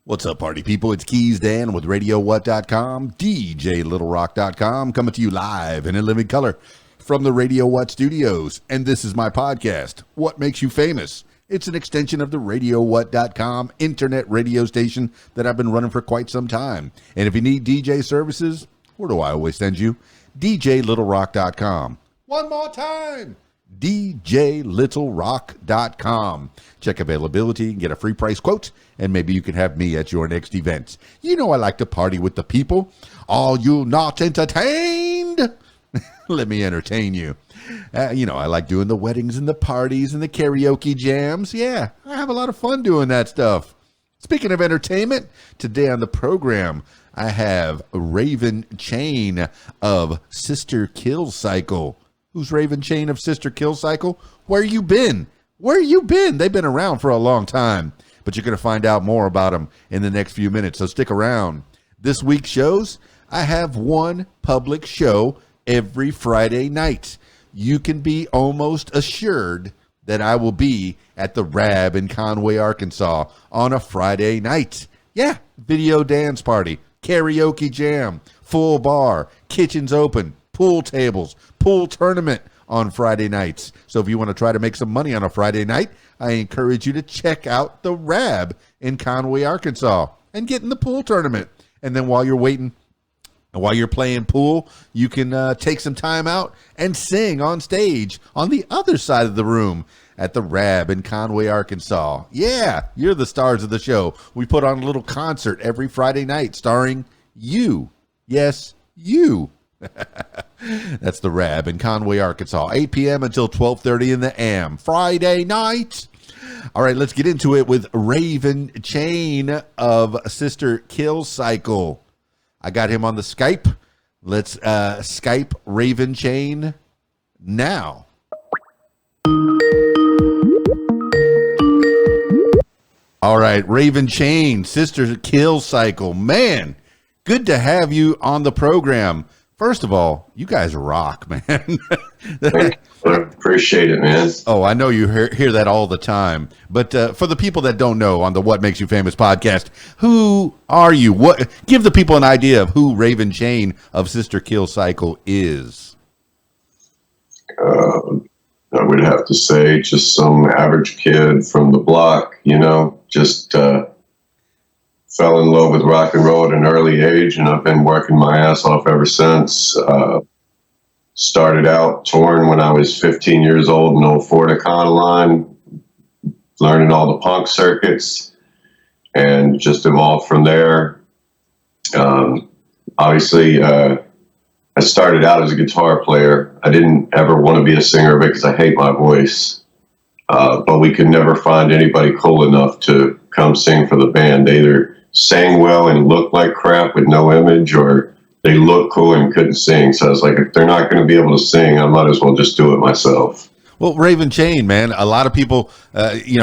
What's up, party people? It's Keys Dan with RadioWhat.com, DJLittleRock.com, coming to you live and in living color from the Radio What studios. And this is my podcast, What Makes You Famous? It's an extension of the RadioWhat.com internet radio station that I've been running for quite some time. And if you need DJ services, where do I always send you? DJLittleRock.com. One more time. DJLittleRock.com. Check availability and get a free price quote, and maybe you can have me at your next event. You know I like to party with the people. Are you not entertained? Let me entertain you. I like doing the weddings and the parties and the karaoke jams. Yeah, I have a lot of fun doing that stuff. Speaking of entertainment, today on the program, I have Raven Chain of Sister Kill Cycle. Who's Raven Chain of Sister Kill Cycle? Where you been? Where you been? They've been around for a long time, but you're going to find out more about them in the next few minutes, so stick around. This week's shows, I have one public show every Friday night. You can be almost assured that I will be at the Rab in Conway, Arkansas on a Friday night. Yeah, video dance party, karaoke jam, full bar, kitchens open, pool tables, pool tournament on Friday nights. So if you want to try to make some money on a Friday night, I encourage you to check out the Rab in Conway, Arkansas and get in the pool tournament. And then while you're waiting, while you're playing pool, you can take some time out and sing on stage on the other side of the room at the Rab in Conway, Arkansas. Yeah, you're the stars of the show. We put on a little concert every Friday night starring you. Yes, you. That's the Rab in Conway, Arkansas, 8 p.m. until 12:30 in the AM, Friday night. All right, let's get into it with Raven Chain of Sister Kill Cycle. I got him on the Skype. Let's Skype Raven Chain now. All right, Raven Chain, Sister Kill Cycle. Man, good to have you on the program. First of all, you guys rock, man. I appreciate it, man. Oh, I know you hear that all the time. But for the people that don't know, on the What Makes You Famous podcast, who are you? What? Give the people an idea of who Raven Chain of Sister Kill Cycle is. I would have to say just some average kid from the block, just fell in love with rock and roll at an early age, and I've been working my ass off ever since. Started out touring when I was 15 years old in old Ford Econoline, learning all the punk circuits, and just evolved from there. Obviously, I started out as a guitar player. I didn't ever want to be a singer because I hate my voice. But we could never find anybody cool enough to come sing for the band. They either sang well and looked like crap with no image, or they looked cool and couldn't sing. So I was like, if they're not going to be able to sing, I might as well just do it myself. Well, Raven Chain, man, a lot of people,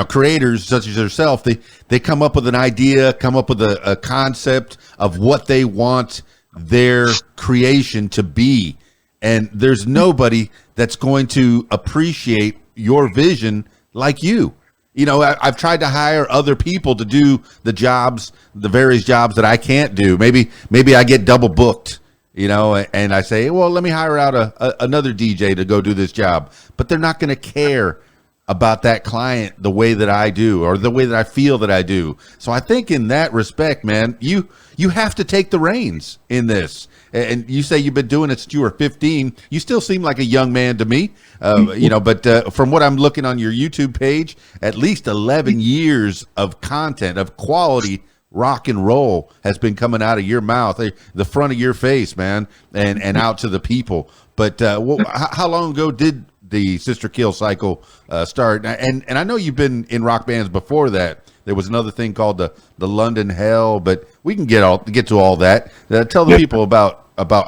creators such as yourself, they come up with an idea, come up with a concept of what they want their creation to be. And there's nobody that's going to appreciate your vision like you. I've tried to hire other people to do the jobs, the various jobs that I can't do. Maybe I get double booked, and I say, well, let me hire out another DJ to go do this job. But they're not going to care about that client the way that I do, or the way that I feel that I do. So I think in that respect, man, you have to take the reins in this. And you say you've been doing it since you were 15. You still seem like a young man to me, but from what I'm looking on your YouTube page, at least 11 years of content, of quality rock and roll has been coming out of your mouth, the front of your face, man, and out to the people. But how long ago did the Sister Kill Cycle start? And I know you've been in rock bands before that. There was another thing called the London Hell, but we can get to all that. Tell the people about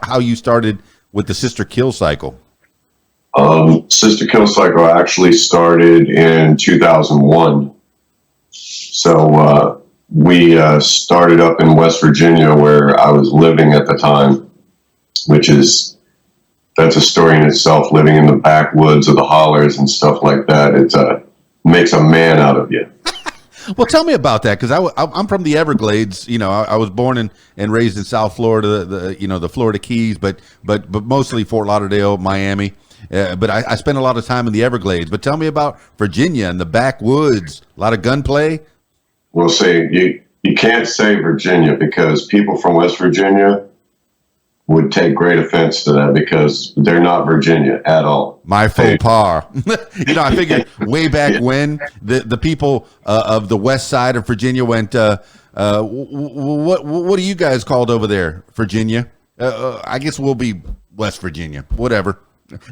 how you started with the Sister Kill Cycle. Sister Kill Cycle actually started in 2001. So we started up in West Virginia, where I was living at the time, that's a story in itself, living in the backwoods of the hollers and stuff like that. It makes a man out of you. Well, tell me about that because I'm from the Everglades. You know, I was born and raised in South Florida, the Florida Keys, but mostly Fort Lauderdale, Miami. But I spent a lot of time in the Everglades. But tell me about Virginia and the backwoods. A lot of gunplay. We'll say you can't say Virginia because people from West Virginia would take great offense to that because they're not Virginia at all. My faux pas. I figured way back when the people of the west side of Virginia went, what are you guys called over there, Virginia? I guess we'll be West Virginia, whatever.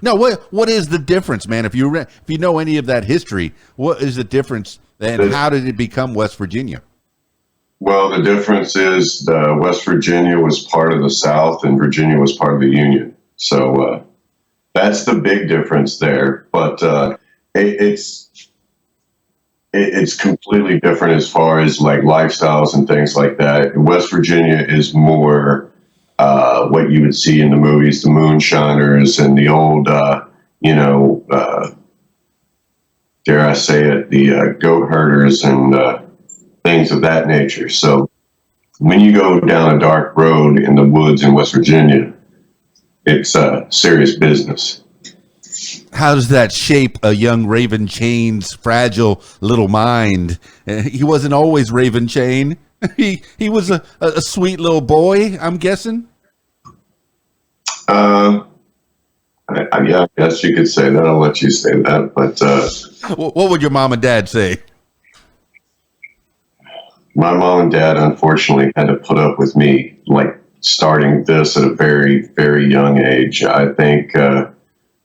No, what is the difference, man? If you know any of that history, what is the difference, and how did it become West Virginia? Well, the difference is West Virginia was part of the South and Virginia was part of the Union. So that's the big difference there. But it's completely different as far as like lifestyles and things like that. West Virginia is more what you would see in the movies, the moonshiners and the old, dare I say it, the goat herders and things of that nature. So when you go down a dark road in the woods in West Virginia, it's serious business. How does that shape a young Raven Chain's fragile little mind? He wasn't always Raven Chain. He was a sweet little boy, I'm guessing. Yeah, I guess you could say that. I'll let you say that. But what would your mom and dad say? My mom and dad, unfortunately, had to put up with me, like, starting this at a very, very young age. I think it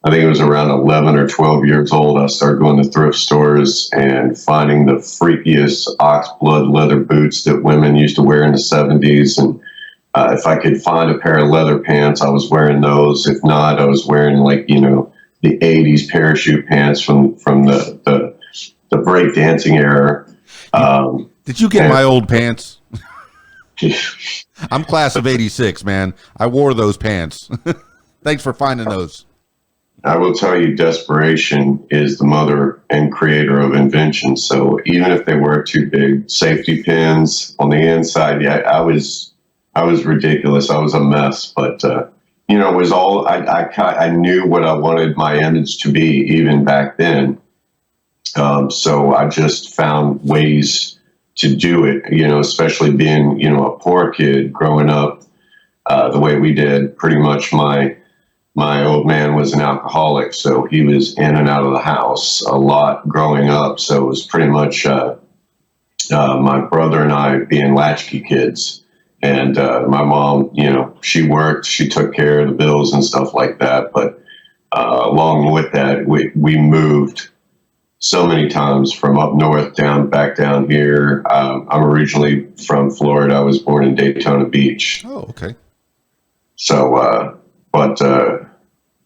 was around 11 or 12 years old. I started going to thrift stores and finding the freakiest oxblood leather boots that women used to wear in the 70s. And if I could find a pair of leather pants, I was wearing those. If not, I was wearing, like, the 80s parachute pants from the breakdancing era. Did you get my old pants? I'm class of 86, man. I wore those pants. Thanks for finding those. I will tell you, desperation is the mother and creator of invention. So even if they were too big, safety pins on the inside, yeah, I was ridiculous. I was a mess, but it was all I knew what I wanted my image to be even back then. So I just found ways to do it, especially being, a poor kid growing up the way we did. Pretty much my old man was an alcoholic, so he was in and out of the house a lot growing up. So it was pretty much my brother and I being latchkey kids. And my mom, she worked, she took care of the bills and stuff like that. But along with that, we moved so many times from up north back down here. I'm originally from Florida. I was born in Daytona Beach. Oh, okay. So,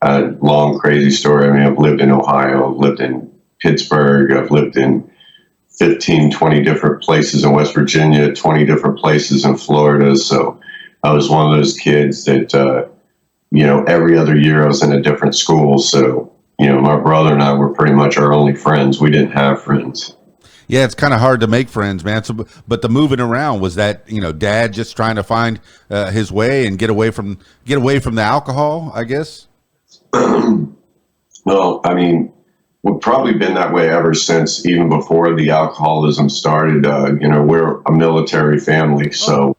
a long, crazy story. I mean, I've lived in Ohio, I've lived in Pittsburgh, I've lived in 15, 20 different places in West Virginia, 20 different places in Florida. So I was one of those kids that, every other year I was in a different school. So, my brother and I were pretty much our only friends. We didn't have friends. Yeah, it's kind of hard to make friends, man. So, but the moving around, was that, dad just trying to find his way and get away from the alcohol, I guess? Well, I mean, we've probably been that way ever since, even before the alcoholism started. We're a military family, so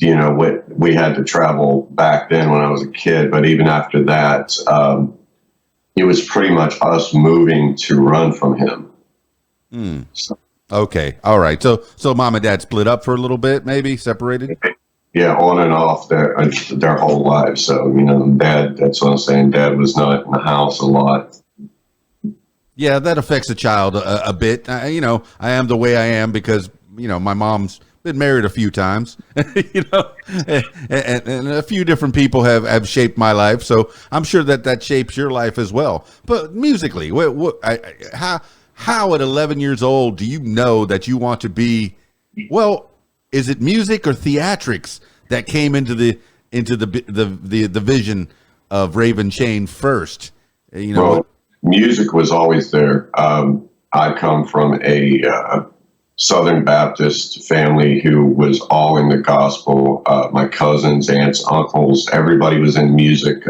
we had to travel back then when I was a kid. But even after that, it was pretty much us moving to run from him. So, okay. All right. So mom and dad split up for a little bit, maybe separated? Yeah, on and off their whole lives. So, dad, that's what I'm saying. Dad was not in the house a lot. Yeah, that affects a child a bit. I am the way I am because, my mom's been married a few times, and a few different people have shaped my life. So I'm sure that shapes your life as well. But musically, how at 11 years old do you know that you want to be? Well, is it music or theatrics that came into the vision of Raven Chain first? Well, music was always there. I come from a Southern Baptist family who was all in the gospel. My cousins, aunts, uncles, everybody was in music,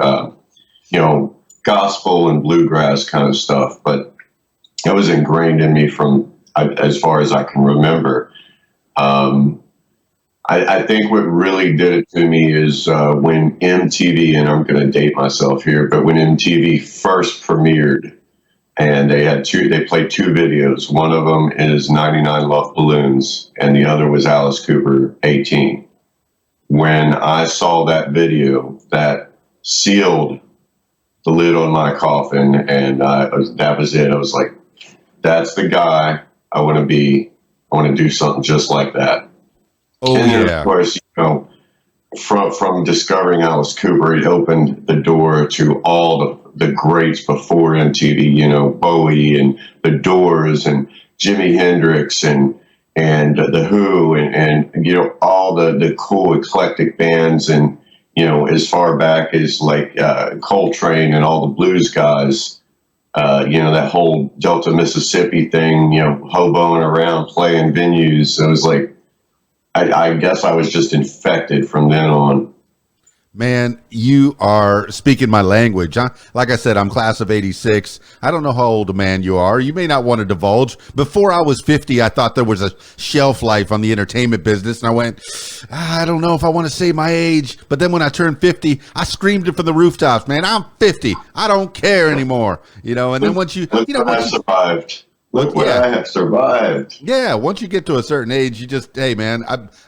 gospel and bluegrass kind of stuff. But it was ingrained in me from as far as I can remember. I think what really did it to me is when MTV, and I'm going to date myself here, but when MTV first premiered, and they played two videos. One of them is 99 Love Balloons, and the other was Alice Cooper, 18. When I saw that video, that sealed the lid on my coffin, and that was it. I was like, that's the guy I want to be. I want to do something just like that. Oh, and then, yeah. of course, from discovering Alice Cooper, it opened the door to all the greats before MTV, Bowie and The Doors and Jimi Hendrix and The Who and all the cool eclectic bands, and as far back as like Coltrane and all the blues guys, that whole Delta Mississippi thing, hoboing around playing venues. It was like, I guess I was just infected from then on. Man, you are speaking my language. Like I said, I'm class of 86. I don't know how old a man you are. You may not want to divulge. Before I was 50, I thought there was a shelf life on the entertainment business. And I went, I don't know if I want to say my age. But then when I turned 50, I screamed it from the rooftops, man, I'm 50. I don't care anymore. And then once you, I survived. Look what I have survived. Yeah, once you get to a certain age, you just, hey, man,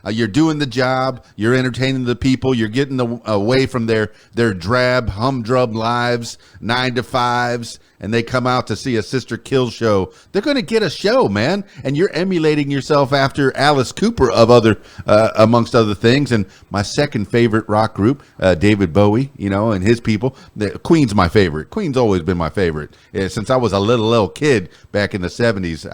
you're doing the job, you're entertaining the people, you're getting away from their drab, humdrum lives, 9 to 5s, and they come out to see a Sister Kill show. They're going to get a show, man, and you're emulating yourself after Alice Cooper amongst other things. And my second favorite rock group, David Bowie, and his people. Queen's my favorite. Queen's always been my favorite. Since I was a little kid back in the 70s,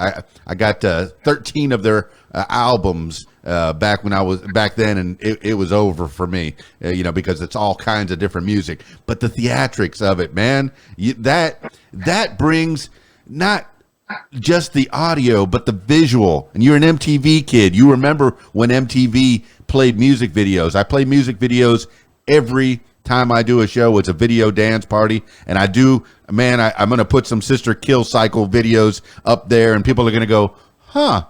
I got 13 of their albums back then, and it was over for me, because it's all kinds of different music. But the theatrics of it, man, that brings not just the audio, but the visual. And you're an MTV kid. You remember when MTV played music videos. I play music videos every time I do a show. It's a video dance party, and I'm going to put some Sister Kill Cycle videos up there, and people are going to go, huh,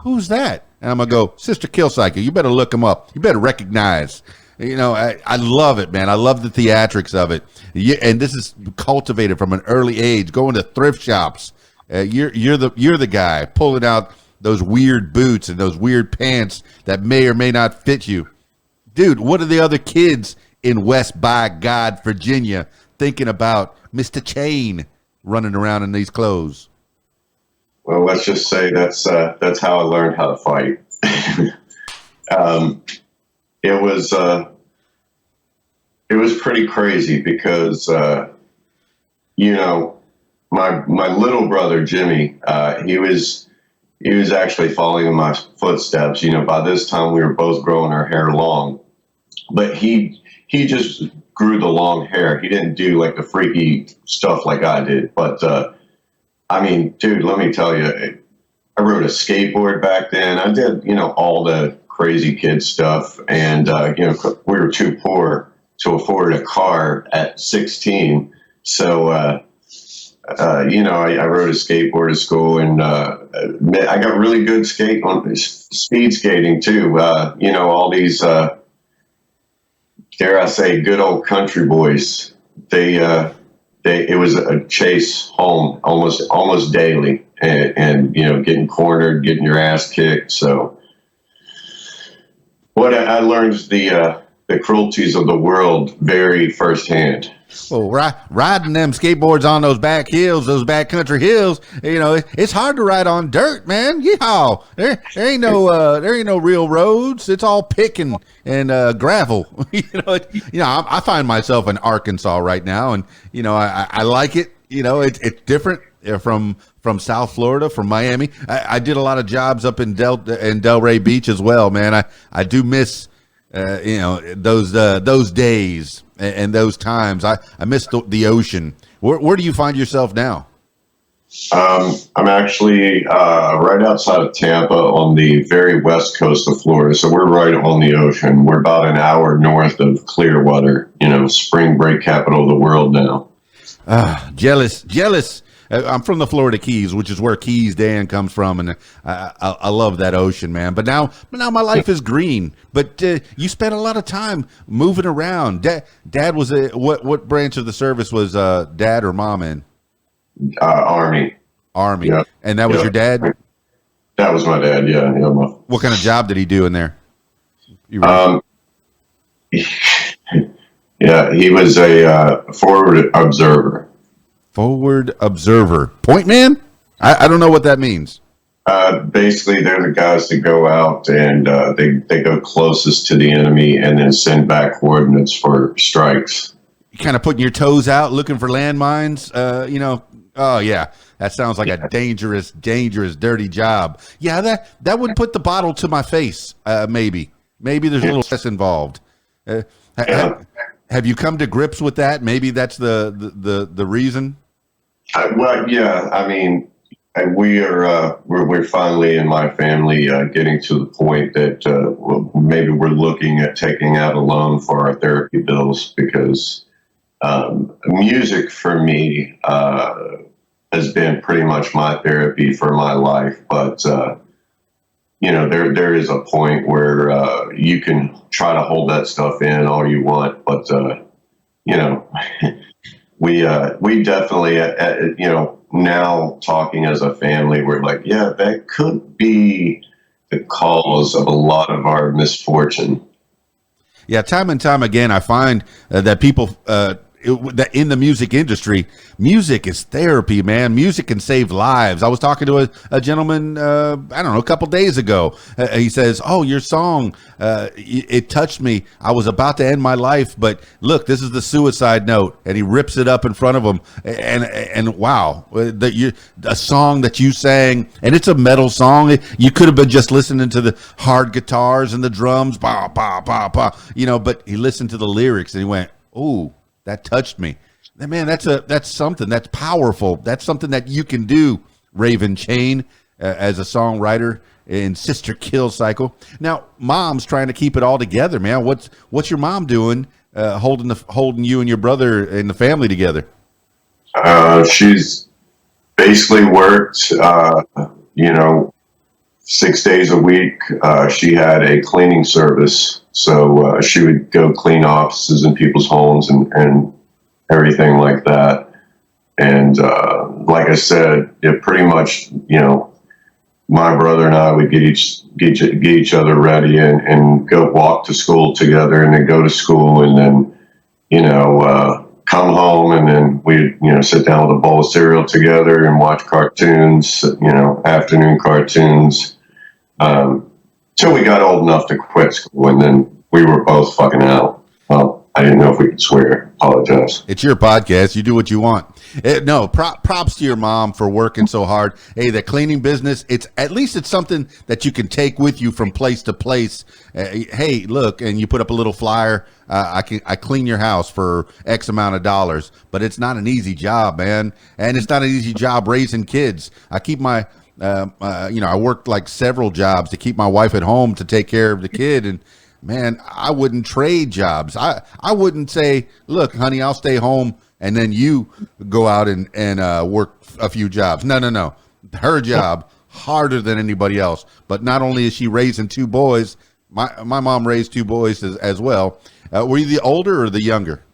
who's that? And I'm going to go, Sister Kill Cycle. You better look them up. You better recognize. I love it, man. I love the theatrics of it. And this is cultivated from an early age, going to thrift shops. You're the guy pulling out those weird boots and those weird pants that may or may not fit you. Dude, what are the other kids in West by God, Virginia, thinking about Mr. Chain running around in these clothes? Well, let's just say that's how I learned how to fight. It was pretty crazy because my little brother Jimmy, he was actually following in my footsteps. By this time we were both growing our hair long, but he just grew the long hair. He didn't do like the freaky stuff like I did. But dude, let me tell you, I rode a skateboard back then. I did, all the crazy kid stuff. And, we were too poor to afford a car at 16. So, I rode a skateboard to school, and I got really good speed skating too. All these, dare I say, good old country boys. It was a chase home almost daily, and getting cornered, getting your ass kicked. So what I learned is the cruelties of the world very firsthand. Well, riding them skateboards on those back country hills, it's hard to ride on dirt, man. Yeehaw! There ain't no real roads. It's all picking and gravel. I find myself in Arkansas right now, and I like it. It's different from South Florida, from Miami. I did a lot of jobs up in Delray Beach as well, man. I do miss those days and those times. I miss the ocean. Where do you find yourself now? I'm actually right outside of Tampa on the very west coast of Florida. So we're right on the ocean. We're about an hour north of Clearwater, spring break capital of the world now. Jealous, jealous. I'm from the Florida Keys, which is where Keys Dan comes from, and I love that ocean, man. But now my life is green. But you spent a lot of time moving around. Dad was what branch of the service was Dad or Mom in? Army. Army. Yeah. And that was your dad? That was my dad. Yeah. What kind of job did he do in there? Yeah, he was a forward observer. Forward observer. Point man? I don't know what that means. Basically, they're the guys that go out and they go closest to the enemy and then send back coordinates for strikes. You kind of putting your toes out, looking for landmines. Oh yeah, that sounds like a dangerous, dirty job. Yeah, that would put the bottle to my face. Maybe there's a little stress involved. Have you come to grips with that? Maybe that's the reason. Well, yeah. I mean, we're finally in my family getting to the point that maybe we're looking at taking out a loan for our therapy bills because music for me has been pretty much my therapy for my life. But there is a point where you can try to hold that stuff in all you want, but we definitely now talking as a family, we're like, yeah, that could be the cause of a lot of our misfortune. Yeah, time and time again, I find that people that in the music industry, music is therapy, man. Music can save lives. I was talking to a gentleman, I don't know, a couple days ago. He says, "Oh, your song, it touched me. I was about to end my life, but look, this is the suicide note." And he rips it up in front of him. And wow, a song that you sang, and it's a metal song. You could have been just listening to the hard guitars and the drums, bah, bah, bah, bah, but he listened to the lyrics and he went, "Ooh, that touched me." Man, that's something that's powerful. That's something that you can do, Raven Chain, as a songwriter in Sister Kill Cycle. Now, Mom's trying to keep it all together, man. What's your mom doing, holding you and your brother and the family together? She's basically worked, 6 days a week. She had a cleaning service, so she would go clean offices in people's homes and everything like that. And like I said, it pretty much, my brother and I would get each other ready and go walk to school together, and then go to school, and then come home, and then we'd sit down with a bowl of cereal together and watch cartoons, afternoon cartoons. Till we got old enough to quit school, and then we were both fucking out. Well, I didn't know if we could swear. Apologize. It's your podcast. You do what you want. Props to your mom for working so hard. Hey, the cleaning business, at least it's something that you can take with you from place to place. Hey, look, and you put up a little flyer. I clean your house for X amount of dollars, but it's not an easy job, man. And it's not an easy job raising kids. I keep my I worked like several jobs to keep my wife at home to take care of the kid. And man, I wouldn't trade jobs. I wouldn't say, look, honey, I'll stay home and then you go out and work a few jobs. No. Her job, harder than anybody else. But not only is she raising two boys, my mom raised two boys as well. Were you the older or the younger?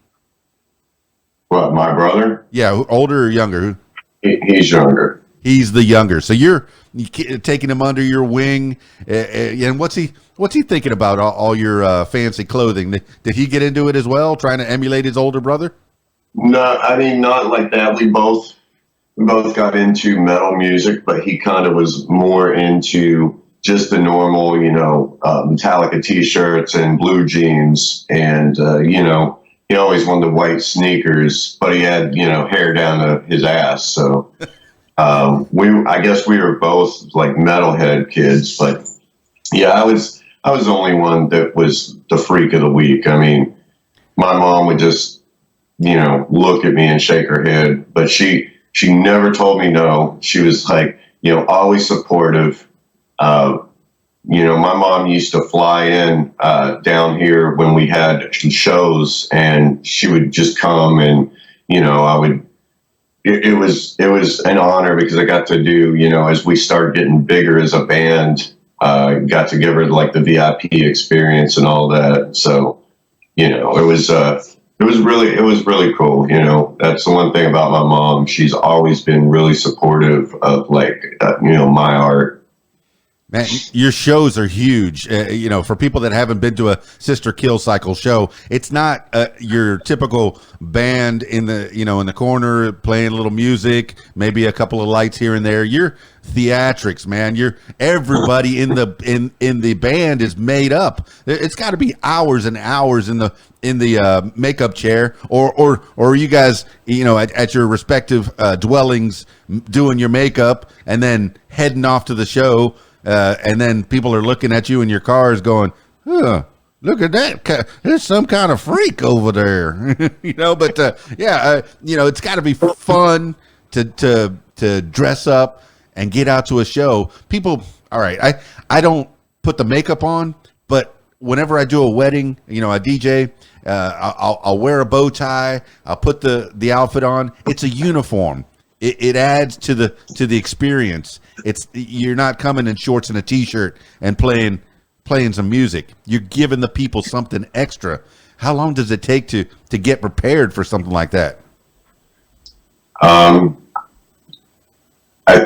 What, my brother? Yeah, older or younger? He's younger. He's the younger. So you're taking him under your wing. And what's he thinking about all your fancy clothing? Did he get into it as well, trying to emulate his older brother? No, I mean, not like that. We both got into metal music, but he kind of was more into just the normal, Metallica t-shirts and blue jeans. And, he always wanted the white sneakers, but he had, hair down to his ass. So I guess we were both like metalhead kids, but yeah, I was the only one that was the freak of the week. I mean, my mom would just, look at me and shake her head, but she She never told me no. She was like, always supportive. My mom used to fly in down here when we had shows, and she would just come, and I would. It was an honor because I got to do, as we started getting bigger as a band, got to give her like the VIP experience and all that. So, it was really cool. That's the one thing about my mom. She's always been really supportive of my art. Man, your shows are huge. For people that haven't been to a Sister Kill Cycle show, it's not your typical band in the in the corner playing a little music, maybe a couple of lights here and there. You're theatrics, man. You're everybody in the band is made up. It's got to be hours and hours in the makeup chair, or you guys at your respective dwellings doing your makeup and then heading off to the show. And then people are looking at you in your cars going, huh, look at that. There's some kind of freak over there, but it's got to be fun to dress up and get out to a show. People, all right, I don't put the makeup on, but whenever I do a wedding, a DJ, I'll wear a bow tie. I'll put the outfit on. It's a uniform. It adds to the experience. You're not coming in shorts and a t-shirt and playing some music. You're giving the people something extra. How long does it take to get prepared for something like that? I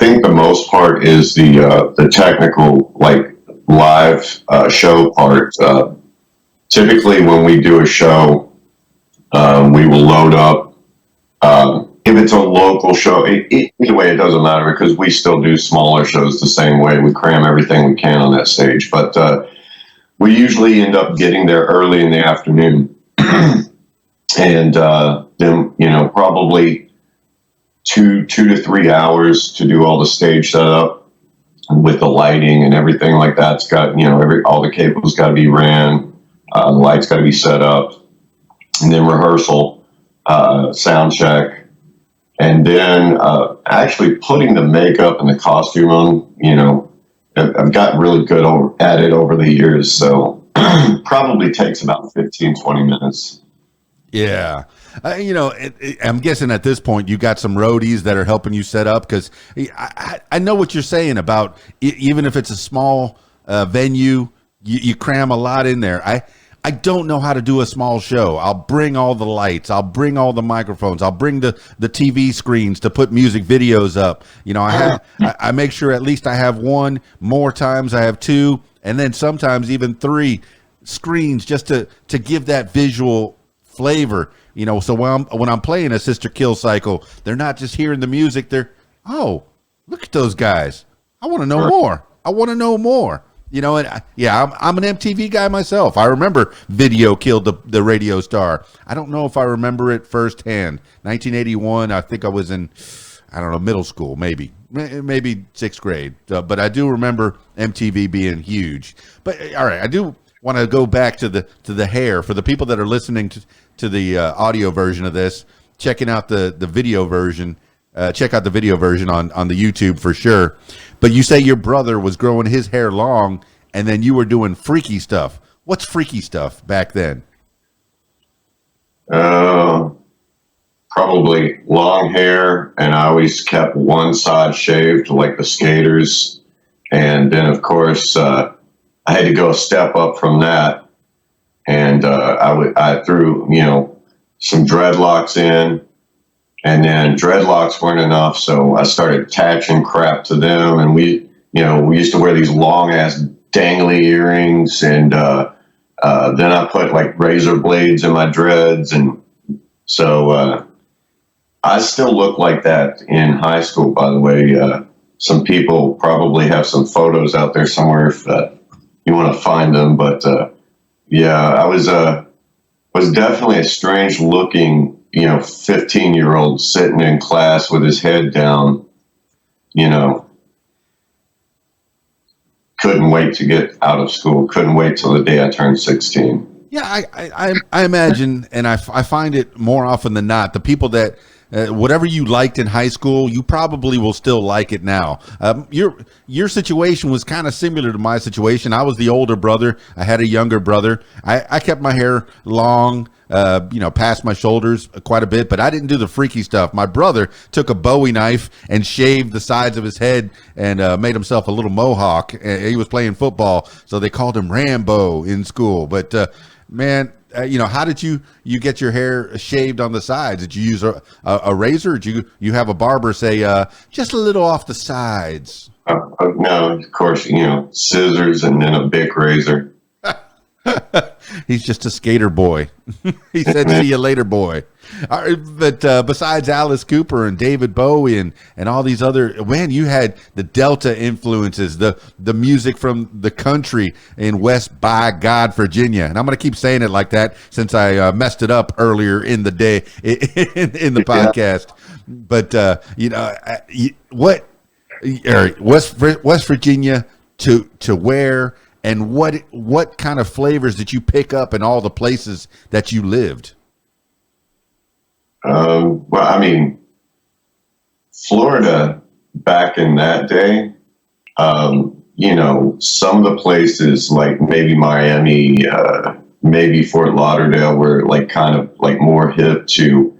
think the most part is the technical, like live show part. Typically, when we do a show, we will load up. If it's a local show, either way, it doesn't matter because we still do smaller shows the same way. We cram everything we can on that stage, but we usually end up getting there early in the afternoon, and then probably 2 to 3 hours to do all the stage setup with the lighting and everything like that. It's got all the cables got to be ran, the lights got to be set up, and then rehearsal, sound check. And then actually putting the makeup and the costume on, I've gotten really good at it over the years. So probably takes about 15, 20 minutes. Yeah. I'm guessing at this point you got some roadies that are helping you set up because I know what you're saying about even if it's a small venue, you cram a lot in there. I don't know how to do a small show. I'll bring all the lights. I'll bring all the microphones. I'll bring the TV screens to put music videos up. I make sure at least I have one. More times I have two, and then sometimes even 3 screens just to give that visual flavor. So when I'm playing a Sister Kill Cycle, they're not just hearing the music. They're, oh, look at those guys. I want to know more. I want to know more. I'm an MTV guy myself. I remember Video killed the radio star. I don't know if I remember it firsthand. 1981, I think I was in, middle school, maybe 6th grade. But I do remember MTV being huge. But all right, I do want to go back to the hair for the people that are listening to the audio version of this, checking out the video version. Check out the video version on the YouTube for sure. But you say your brother was growing his hair long, and then you were doing freaky stuff. What's freaky stuff back then? Probably long hair, and I always kept one side shaved like the skaters. And then, of course, I had to go a step up from that. And I threw, some dreadlocks in. And then dreadlocks weren't enough, so I started attaching crap to them. And we used to wear these long ass dangly earrings, and then I put like razor blades in my dreads, and so I still look like that in high school. By the way, some people probably have some photos out there somewhere if you want to find them. But I was definitely a strange looking 15-year-old sitting in class with his head down, couldn't wait to get out of school. Couldn't wait till the day I turned 16. Yeah, I imagine, and I find it more often than not, the people that whatever you liked in high school, you probably will still like it now. Your situation was kind of similar to my situation. I was the older brother. I had a younger brother. I kept my hair long, past my shoulders quite a bit, but I didn't do the freaky stuff. My brother took a Bowie knife and shaved the sides of his head and made himself a little mohawk. He was playing football, so they called him Rambo in school. But man, how did you get your hair shaved on the sides? Did you use a razor? Or did you have a barber say just a little off the sides? No, of course, scissors and then a big razor. He's just a skater boy. He said, "See you later, boy." But besides Alice Cooper and David Bowie and all these other, man, you had the Delta influences, the music from the country in West by God, Virginia. And I'm going to keep saying it like that since I messed it up earlier in the day in the podcast. But West Virginia to where? And what kind of flavors did you pick up in all the places that you lived? Well, I mean, Florida back in that day, some of the places like maybe Miami, maybe Fort Lauderdale were like kind of like more hip to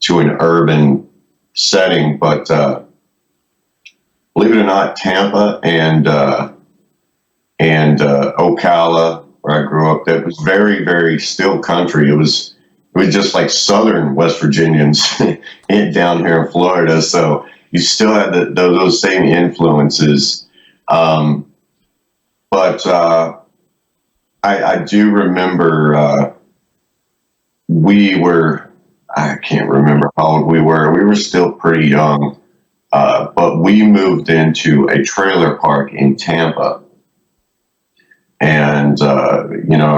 an urban setting. But believe it or not, Tampa and Ocala, where I grew up, that was very, very still country. It was just like Southern West Virginians down here in Florida. So you still had those same influences. But I do remember I can't remember how old we were. We were still pretty young, but we moved into a trailer park in Tampa. And, I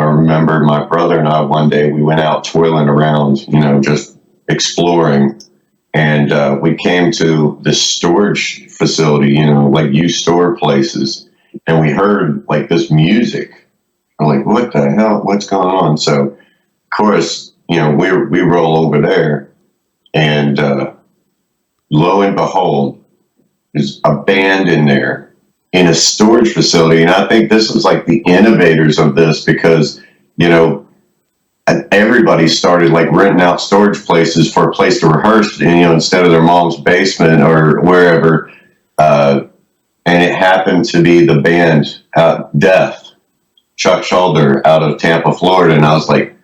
remember my brother and I, one day we went out twirling around, just exploring. And we came to this storage facility, like used store places. And we heard like this music. I'm like, what the hell? What's going on? So, of course, we roll over there. And lo and behold, there's a band in there in a storage facility. And I think this was like the innovators of this because, everybody started like renting out storage places for a place to rehearse, instead of their mom's basement or wherever. And it happened to be the band Death, Chuck Schuldiner out of Tampa, Florida. And I was like,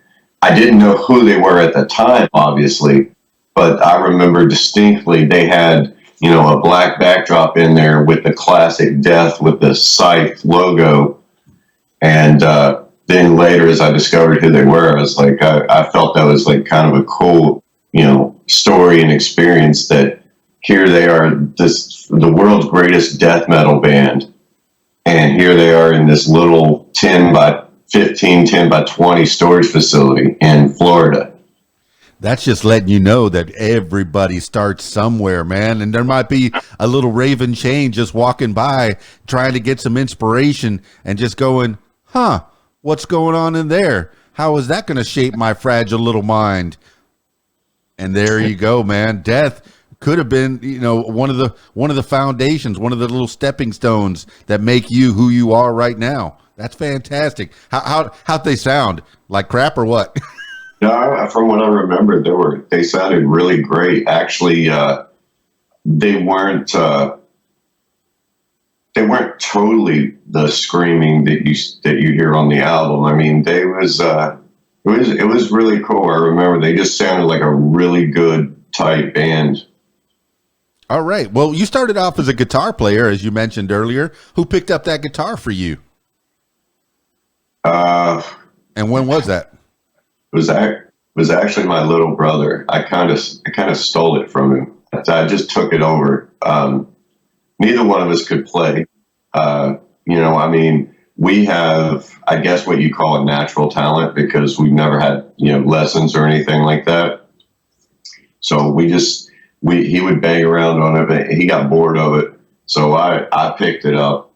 I didn't know who they were at the time, obviously, but I remember distinctly they had a black backdrop in there with the classic Death with the Scythe logo. And then later, as I discovered who they were, I was like, I felt that was like kind of a cool, story and experience that here they are, the world's greatest death metal band. And here they are in this little 10 by 15, 10 by 20 storage facility in Florida. That's just letting you know that everybody starts somewhere, man. And there might be a little Raven Chain just walking by trying to get some inspiration and just going, what's going on in there? How is that going to shape my fragile little mind? And there you go, man. Death could have been, one of the foundations, one of the little stepping stones that make you who you are right now. That's fantastic. How'd they sound? Like crap or what? No, from what I remember, they sounded really great. Actually, they weren't totally the screaming that you hear on the album. I mean, it was really cool. I remember they just sounded like a really good tight band. All right. Well, you started off as a guitar player, as you mentioned earlier. Who picked up that guitar for you? And when was that? It was actually my little brother. I kind of stole it from him. I just took it over. Neither one of us could play. We have, I guess, what you call a natural talent because we've never had, lessons or anything like that. So he would bang around on it, but he got bored of it. So I picked it up.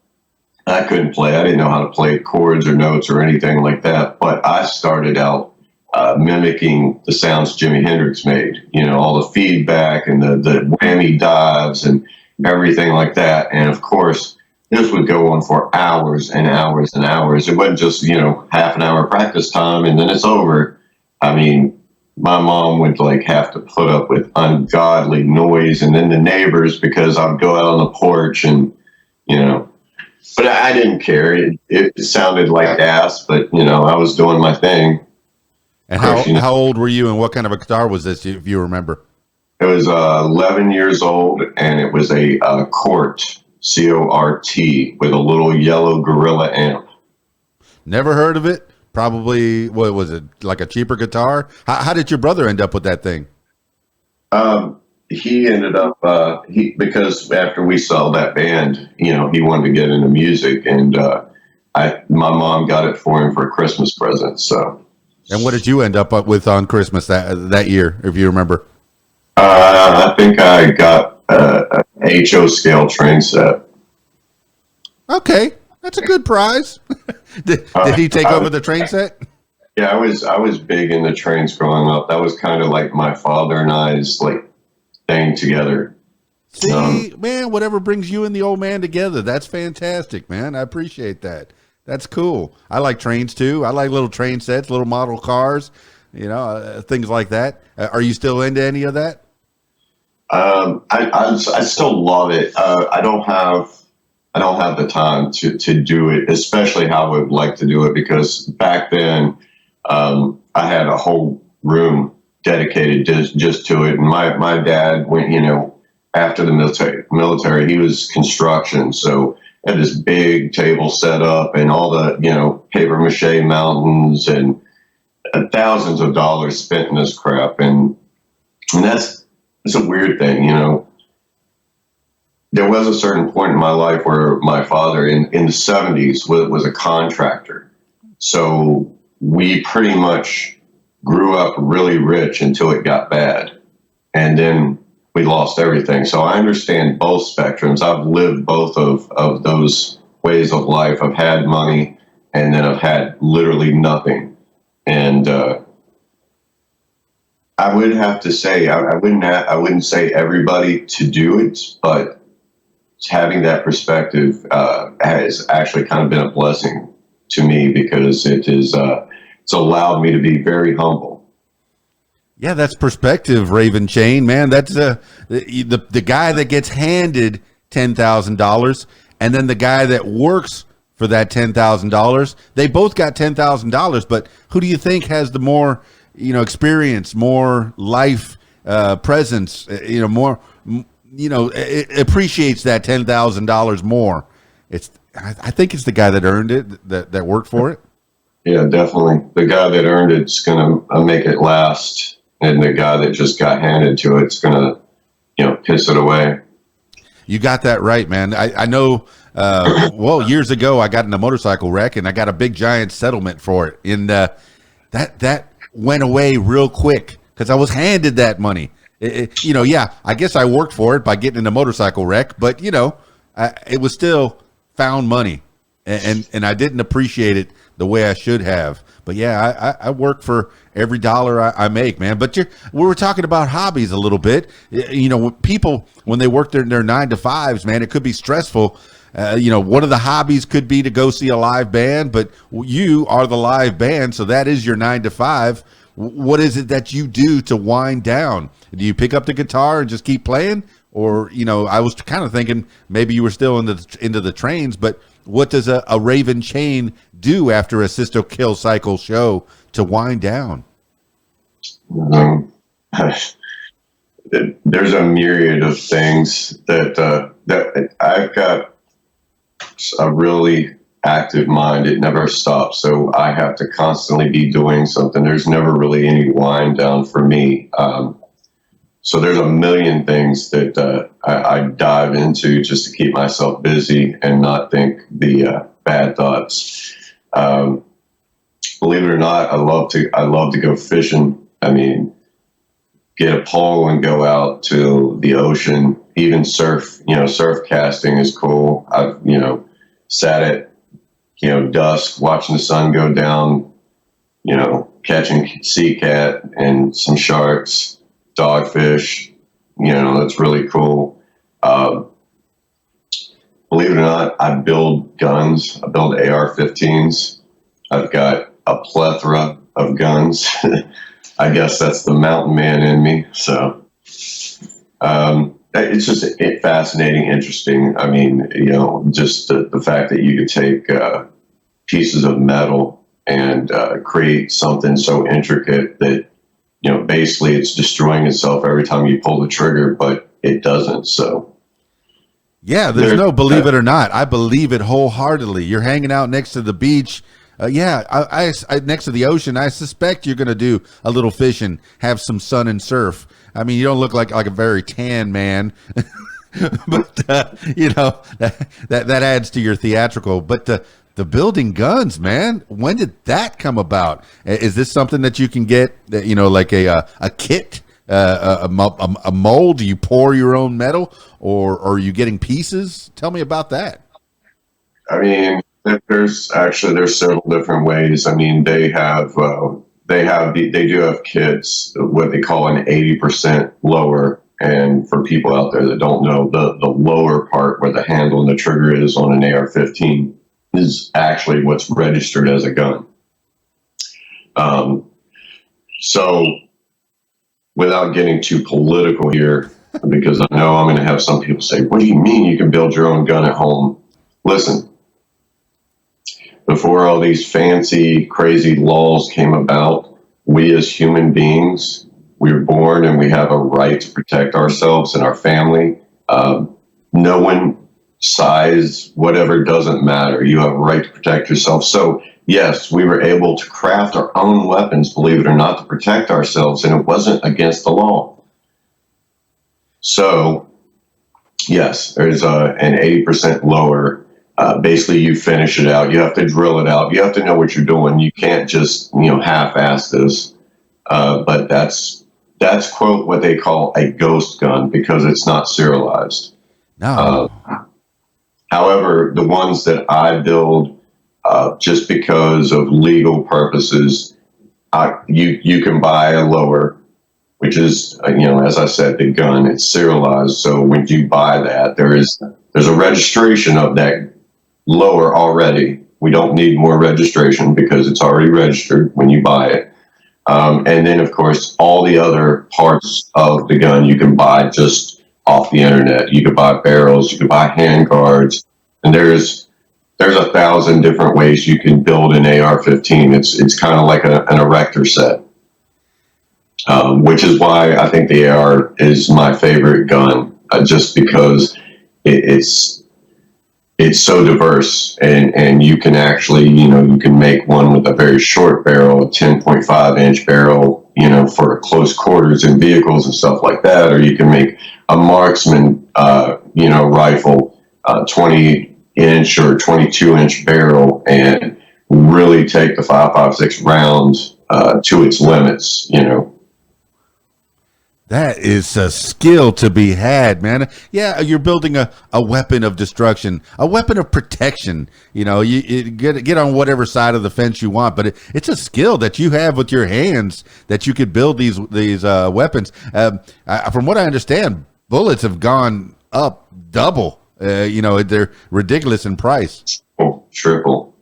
I couldn't play. I didn't know how to play chords or notes or anything like that. But I started out mimicking the sounds Jimi Hendrix made. You know, all the feedback and the whammy dives and everything like that. And of course, this would go on for hours and hours and hours. It wasn't just, you know, half an hour practice time and then it's over. I mean, my mom would like have to put up with ungodly noise, and then the neighbors, because I'd go out on the porch and, you know, but I didn't care. It sounded like ass, but you know, I was doing my thing. And how old were you, and what kind of a guitar was this, if you remember? It was 11 years old, and it was a Cort, C-O-R-T, with a little yellow Gorilla amp. Never heard of it. Probably, what was it, like a cheaper guitar? How did your brother end up with that thing? He ended up, because after we saw that band, you know, he wanted to get into music, and my mom got it for him for a Christmas present. So. And what did you end up with on Christmas that year, if you remember? I think I got a HO scale train set. Okay, that's a good prize. Did he take over the train set? Yeah, I was big into trains growing up. That was kind of like my father and I's like thing together. See, man, whatever brings you and the old man together, that's fantastic, man. I appreciate that. That's cool. I like trains too. I like little train sets, little model cars, you know, things like that. Are you still into any of that? I still love it. I don't have the time to do it, especially how I would like to do it, because back then I had a whole room dedicated just to it. And my dad went, you know, after the military, he was construction. So had this big table set up and all the, you know, paper mache mountains and thousands of dollars spent in this crap. And it's a weird thing, you know. There was a certain point in my life where my father in the 70s was a contractor. So we pretty much grew up really rich until it got bad. And then we lost everything. So I understand both spectrums. I've lived both of those ways of life. I've had money, and then I've had literally nothing. And I would have to say, I wouldn't say everybody to do it, but having that perspective has actually kind of been a blessing to me, because it's allowed me to be very humble. Yeah, that's perspective, Raven Chain, man. That's the guy that gets handed $10,000, and then the guy that works for that $10,000. They both got $10,000, but who do you think has the more, you know, experience, more life presence, you know, more, you know, it appreciates that $10,000 more? I think it's the guy that earned it, that worked for it. Yeah, definitely. The guy that earned it's going to make it last. And the guy that just got handed to it's going to, you know, piss it away. You got that right, man. I know, well, years ago, I got in a motorcycle wreck, and I got a big, giant settlement for it. And that went away real quick because I was handed that money. You know, yeah, I guess I worked for it by getting in a motorcycle wreck, but, you know, it was still found money. And I didn't appreciate it the way I should have. But yeah, I work for every dollar I make, man. But we were talking about hobbies a little bit. You know, people, when they work their 9-to-5s, man, it could be stressful. You know, one of the hobbies could be to go see a live band, but you are the live band, so that is your 9-to-5. What is it that you do to wind down? Do you pick up the guitar and just keep playing? Or, you know, I was kind of thinking maybe you were still into the trains, but what does a Raven Chain do after a Sister Kill Cycle show to wind down? There's a myriad of things that I've got a really active mind. It never stops. So I have to constantly be doing something. There's never really any wind down for me. So there's a million things that I dive into just to keep myself busy and not think the bad thoughts. Believe it or not, I love to go fishing. I mean, get a pole and go out to the ocean. Even surf, you know, surf casting is cool. I've, you know, sat at, you know, dusk watching the sun go down, you know, catching sea cat and some sharks, dogfish. That's really cool. Believe it or not, I build guns. I build AR-15s. I've got a plethora of guns. I guess that's the mountain man in me. So it's just fascinating, interesting. I mean, just the fact that you could take pieces of metal and create something so intricate that, basically it's destroying itself every time you pull the trigger, but it doesn't. So. Yeah, there's no believe it or not. I believe it wholeheartedly. You're hanging out next to the beach. I next to the ocean. I suspect you're going to do a little fishing, have some sun and surf. I mean, you don't look like a very tan man, but that adds to your theatrical. But the building guns, man, when did that come about? Is this something that you can get? Like a kit? A mold? Do you pour your own metal, or are you getting pieces? Tell me about that. I mean, there's several different ways. I mean, they do have kits, what they call an 80% lower. And for people out there that don't know, the lower part where the handle and the trigger is on an AR-15 is actually what's registered as a gun. So, without getting too political here, because I know I'm going to have some people say, what do you mean you can build your own gun at home? Listen, before all these fancy, crazy laws came about, we as human beings, we were born and we have a right to protect ourselves and our family. No one, size, whatever, doesn't matter. You have a right to protect yourself. So, yes, we were able to craft our own weapons, believe it or not, to protect ourselves, and it wasn't against the law. So, yes, there's an 80% lower. Basically, you finish it out. You have to drill it out. You have to know what you're doing. You can't just, half-ass this. But that's quote what they call a ghost gun because it's not serialized. No. However, the ones that I build, just because of legal purposes, you can buy a lower, which is, as I said, the gun. It's serialized. So when you buy that, there's a registration of that lower already. We don't need more registration because it's already registered when you buy it. And then, of course, all the other parts of the gun you can buy just off the internet. You can buy barrels, you can buy hand guards, and there's 1,000 different ways you can build an AR-15. It's kind of like an erector set, which is why I think the AR is my favorite gun, just because it's so diverse, and you can actually, you can make one with a very short barrel, a 10.5 inch barrel, for close quarters in vehicles and stuff like that, or you can make a marksman, rifle, 20 inch or 22 inch barrel and really take the 5.56 rounds to its limits, That is a skill to be had, man. Yeah, you're building a weapon of destruction, a weapon of protection. You get on whatever side of the fence you want, but it's a skill that you have with your hands that you could build these weapons. From what I understand, bullets have gone up double. They're ridiculous in price. Triple.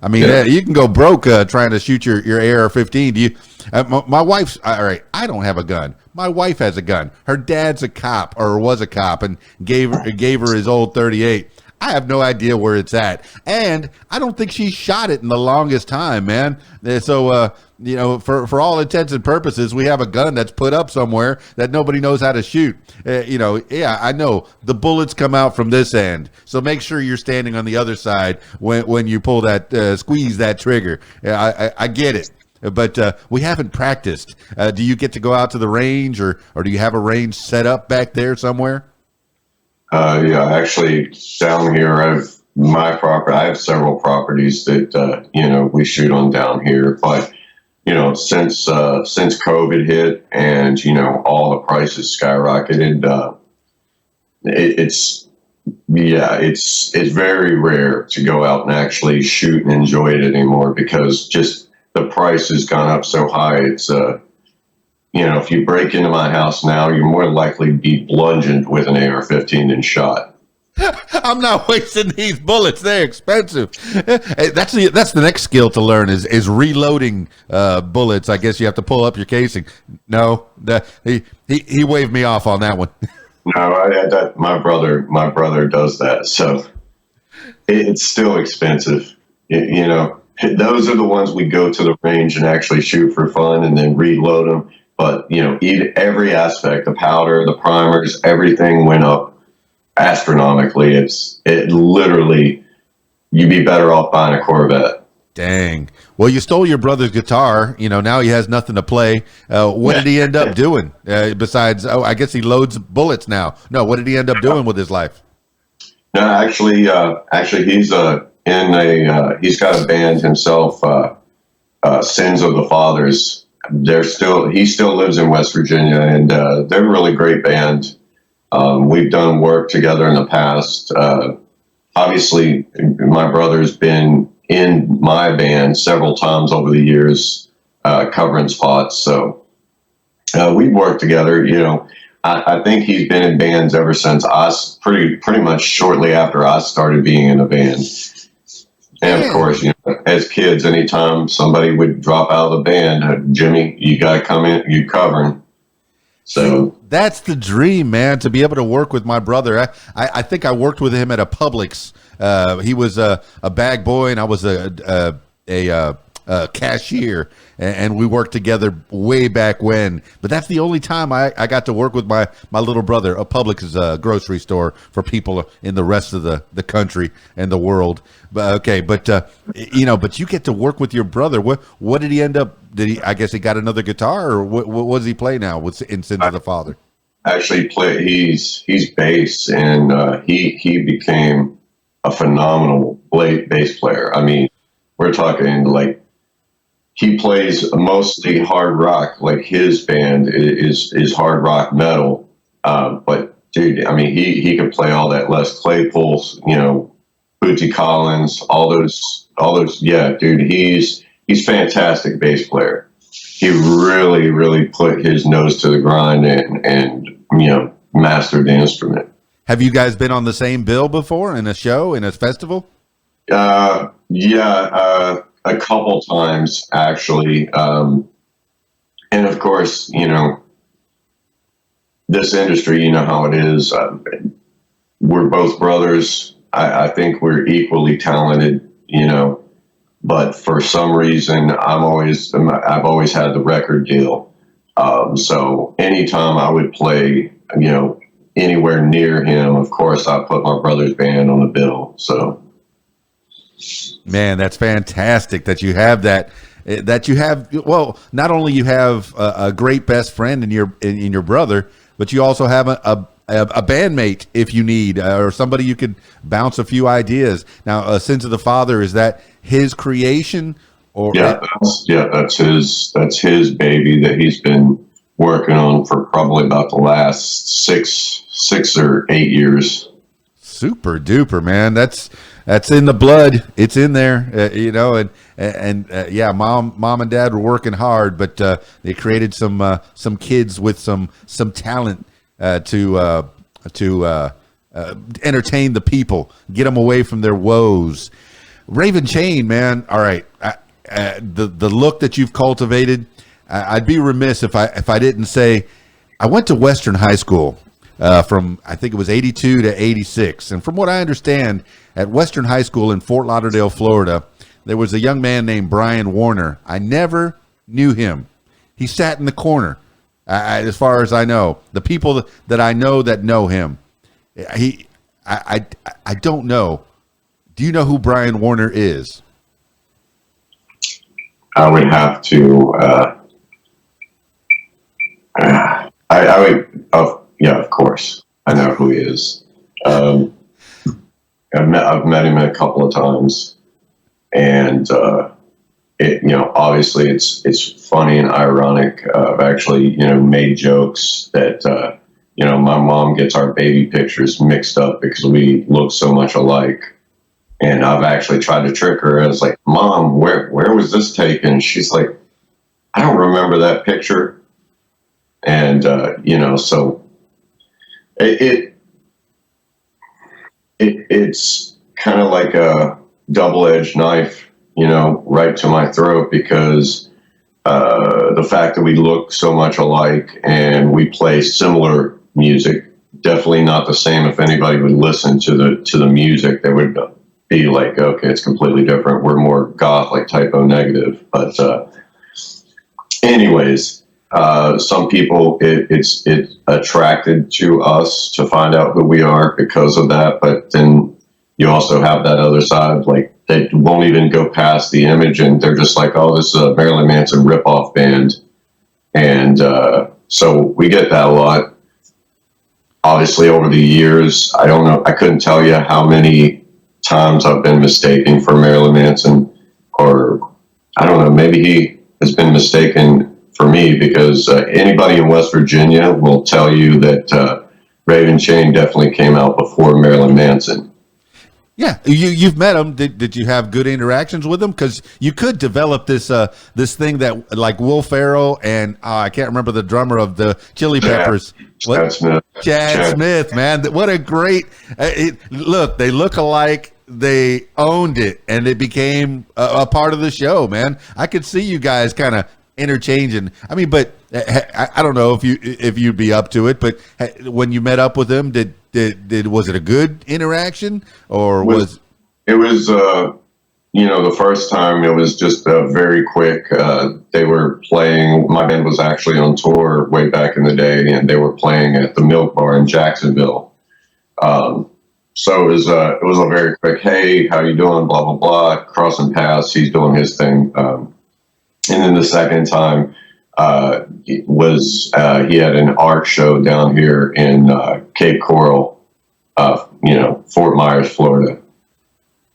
I mean, you can go broke trying to shoot your AR-15. Do you? My wife's all right. I don't have a gun. My wife has a gun. Her dad's a cop or was a cop and gave her his old 38. I have no idea where it's at, and I don't think she shot it in the longest time, man. So for all intents and purposes, we have a gun that's put up somewhere that nobody knows how to shoot. I know the bullets come out from this end, so make sure you're standing on the other side when you pull that squeeze that trigger. I get it. But we haven't practiced. Do you get to go out to the range, or do you have a range set up back there somewhere? Actually, down here, I have several properties that we shoot on down here. But since COVID hit and all the prices skyrocketed, it's very rare to go out and actually shoot and enjoy it anymore because just the price has gone up so high. It's if you break into my house now, you're more likely to be bludgeoned with an AR-15 than shot. I'm not wasting these bullets. They're expensive. That's the next skill to learn is reloading bullets. I guess you have to pull up your casing. No, he waved me off on that one. No, my brother does that. So it's still expensive. Those are the ones we go to the range and actually shoot for fun and then reload them. But every aspect, the powder, the primers, everything went up astronomically. It literally, you'd be better off buying a Corvette. Dang. Well, you stole your brother's guitar. Now he has nothing to play. What did he end up doing besides? Oh, I guess he loads bullets now. No, what did he end up doing with his life? No, actually, he's he's got a band himself, Sins of the Fathers. He still lives in West Virginia, and they're a really great band. We've done work together in the past. Obviously, my brother's been in my band several times over the years, covering spots. So we've worked together. I think he's been in bands ever since us, pretty much shortly after I started being in a band. And of course, as kids, anytime somebody would drop out of the band, Jimmy, you got to come in, you covering. So that's the dream, man, to be able to work with my brother. I think I worked with him at a Publix. He was a bag boy, and I was a cashier, and we worked together way back when. But that's the only time I got to work with my little brother. A Publix is a grocery store for people in the rest of the country and the world. But okay, but you get to work with your brother. What did he end up? I guess he got another guitar, or what does he play now in Sins of the Father? Actually, he's bass, and he became a phenomenal bass player. I mean, we're talking like he plays mostly hard rock. Like his band is hard rock metal, but dude, I mean, he could play all that Les Claypool's, Bootsy Collins, all those. Yeah, dude, he's fantastic bass player. He really, really put his nose to the grind and mastered the instrument. Have you guys been on the same bill before in a show, in a festival? Yeah, a couple times actually. And of course, this industry, how it is. We're both brothers. I think we're equally talented, but for some reason I've always had the record deal. So anytime I would play, anywhere near him, of course I put my brother's band on the bill. So man, that's fantastic that you have that. Well, not only you have a great best friend in your brother, but you also have a bandmate if you need, or somebody you could bounce a few ideas. Now, Sins of the Father, is that his creation? Or that's his baby that he's been working on for probably about the last six or 8 years. Super duper, man. That's in the blood. It's in there, and yeah, mom and dad were working hard, but they created some kids with some talent to entertain the people, get them away from their woes. Raven Chain, man. All right, the look that you've cultivated. I'd be remiss if I didn't say I went to Western High School from I think it was 82 to 86, and from what I understand, at Western High School in Fort Lauderdale, Florida, there was a young man named Brian Warner. I never knew him. He sat in the corner. As far as I know, the people that I know that know him, I don't know. Do you know who Brian Warner is? I would have to. I would. Oh, yeah, of course. I know who he is. I've met him a couple of times, and obviously it's funny and ironic. I've actually made jokes that my mom gets our baby pictures mixed up because we look so much alike, And I've actually tried to trick her. I was like, Mom, where was this taken? She's like, I don't remember that picture. And, so it it's kind of like a double-edged knife, right to my throat, because the fact that we look so much alike and we play similar music, definitely not the same. If anybody would listen to the music, they would be like, okay, it's completely different. We're more goth, like Typo Negative. But anyways, some people it's attracted to us to find out who we are because of that. But then you also have that other side, like they won't even go past the image, and they're just like, oh, this is a Marilyn Manson ripoff band. And so we get that a lot. Obviously, over the years, I don't know, I couldn't tell you how many times I've been mistaken for Marilyn Manson, or I don't know, maybe he has been mistaken for me, because anybody in West Virginia will tell you that Raven Chain definitely came out before Marilyn Manson. Yeah, you've met him. Did you have good interactions with him? Because you could develop this thing that, like Will Ferrell and I can't remember the drummer of the Chili Peppers. Chad Smith. Chad Smith, man. What a great look. They look alike. They owned it, and it became a part of the show, man. I could see you guys kind of interchanging. I mean, but I don't know if you'd be up to it. But when you met up with him, was it a good interaction, or was it was the first time it was just very quick. They were playing, my band was actually on tour way back in the day, and they were playing at the Milk Bar in Jacksonville. So it was a very quick, hey, how you doing, blah blah blah, crossing paths. He's doing his thing, and then the second time he had an art show down here in Cape Coral, Fort Myers, Florida.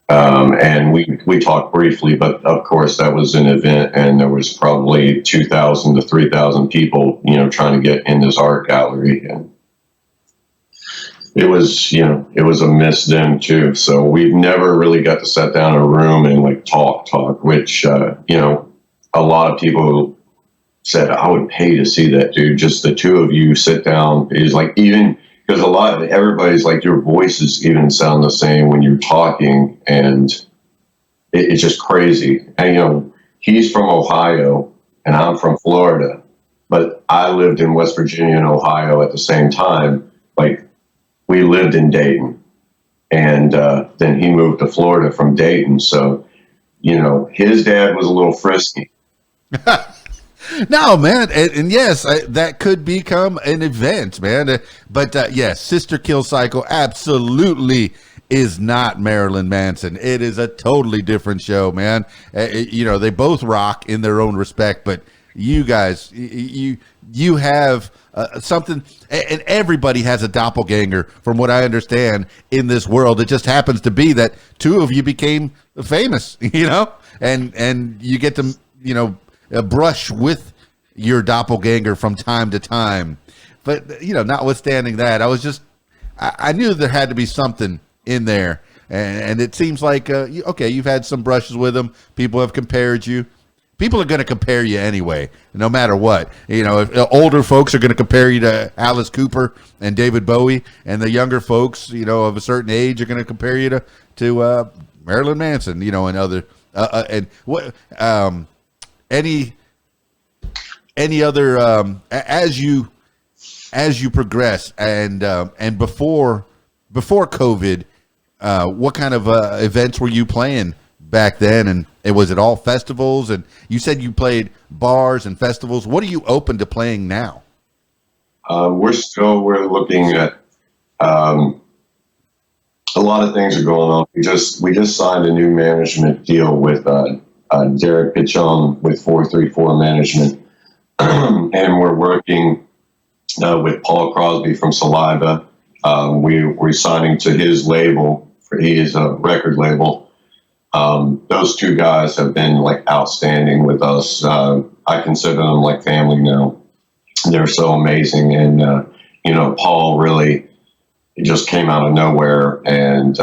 And we talked briefly, but of course that was an event, and there was probably 2,000 to 3,000 people, trying to get in this art gallery, and it was a miss then too. So we never really got to sit down in a room and like talk, which a lot of people said, I would pay to see that, dude. Just the two of you sit down. Is like, even because everybody's like, your voices even sound the same when you're talking, and it's just crazy. And he's from Ohio and I'm from Florida, but I lived in West Virginia and Ohio at the same time. Like, we lived in Dayton, and then he moved to Florida from Dayton. So, his dad was a little frisky. No, man, and yes, that could become an event, man. But yes, Sister Kill Cycle absolutely is not Marilyn Manson. It is a totally different show, man. They both rock in their own respect, but you guys, you have something, and everybody has a doppelganger, from what I understand, in this world. It just happens to be that two of you became famous, and you get to, brush with your doppelganger from time to time. But, notwithstanding that, I knew there had to be something in there. And it seems like, you've had some brushes with them. People have compared you. People are going to compare you anyway, no matter what. If older folks are going to compare you to Alice Cooper and David Bowie, and the younger folks, of a certain age, are going to compare you to Marilyn Manson, and other, and what, any other as you progress and before COVID, what kind of events were you playing back then? And was it all festivals? And you said you played bars and festivals. What are you open to playing now? We're looking at a lot of things are going on. We just signed a new management deal with Derek Pichon with 434 Management. And we're working with Paul Crosby from Saliva. We're signing to his label. He is a record label. Those two guys have been like outstanding with us. I consider them like family now. They're so amazing. And, Paul really it just came out of nowhere and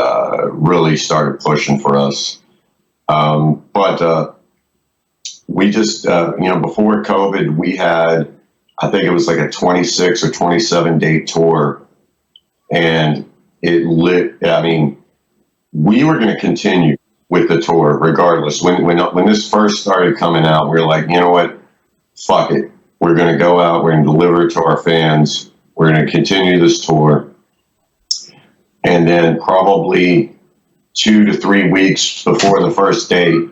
really started pushing for us. But we just, before COVID, we had, I think it was like a 26 or 27 date tour, and we were going to continue with the tour regardless. When this first started coming out, we were like, you know what, fuck it. We're going to go out, we're going to deliver it to our fans, we're going to continue this tour. And then probably 2 to 3 weeks before the first date,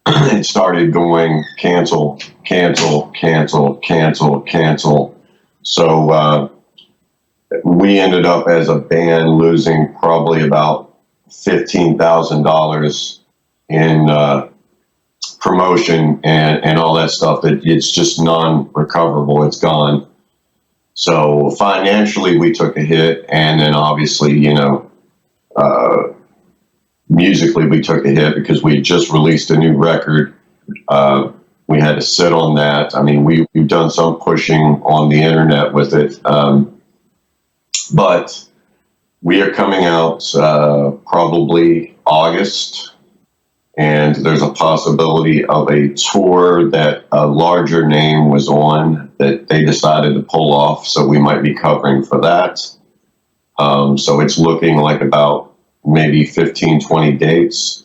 it started going cancel, cancel, cancel, cancel, cancel. So we ended up as a band losing probably about $15,000 in promotion and all that stuff. That it's just non-recoverable. It's gone. So financially, we took a hit, and then obviously, musically, we took a hit because we had just released a new record. We had to sit on that. I mean, we've done some pushing on the internet with it, but we are coming out probably August, and there's a possibility of a tour that a larger name was on that they decided to pull off, so we might be covering for that. So it's looking like about maybe 15, 20 dates.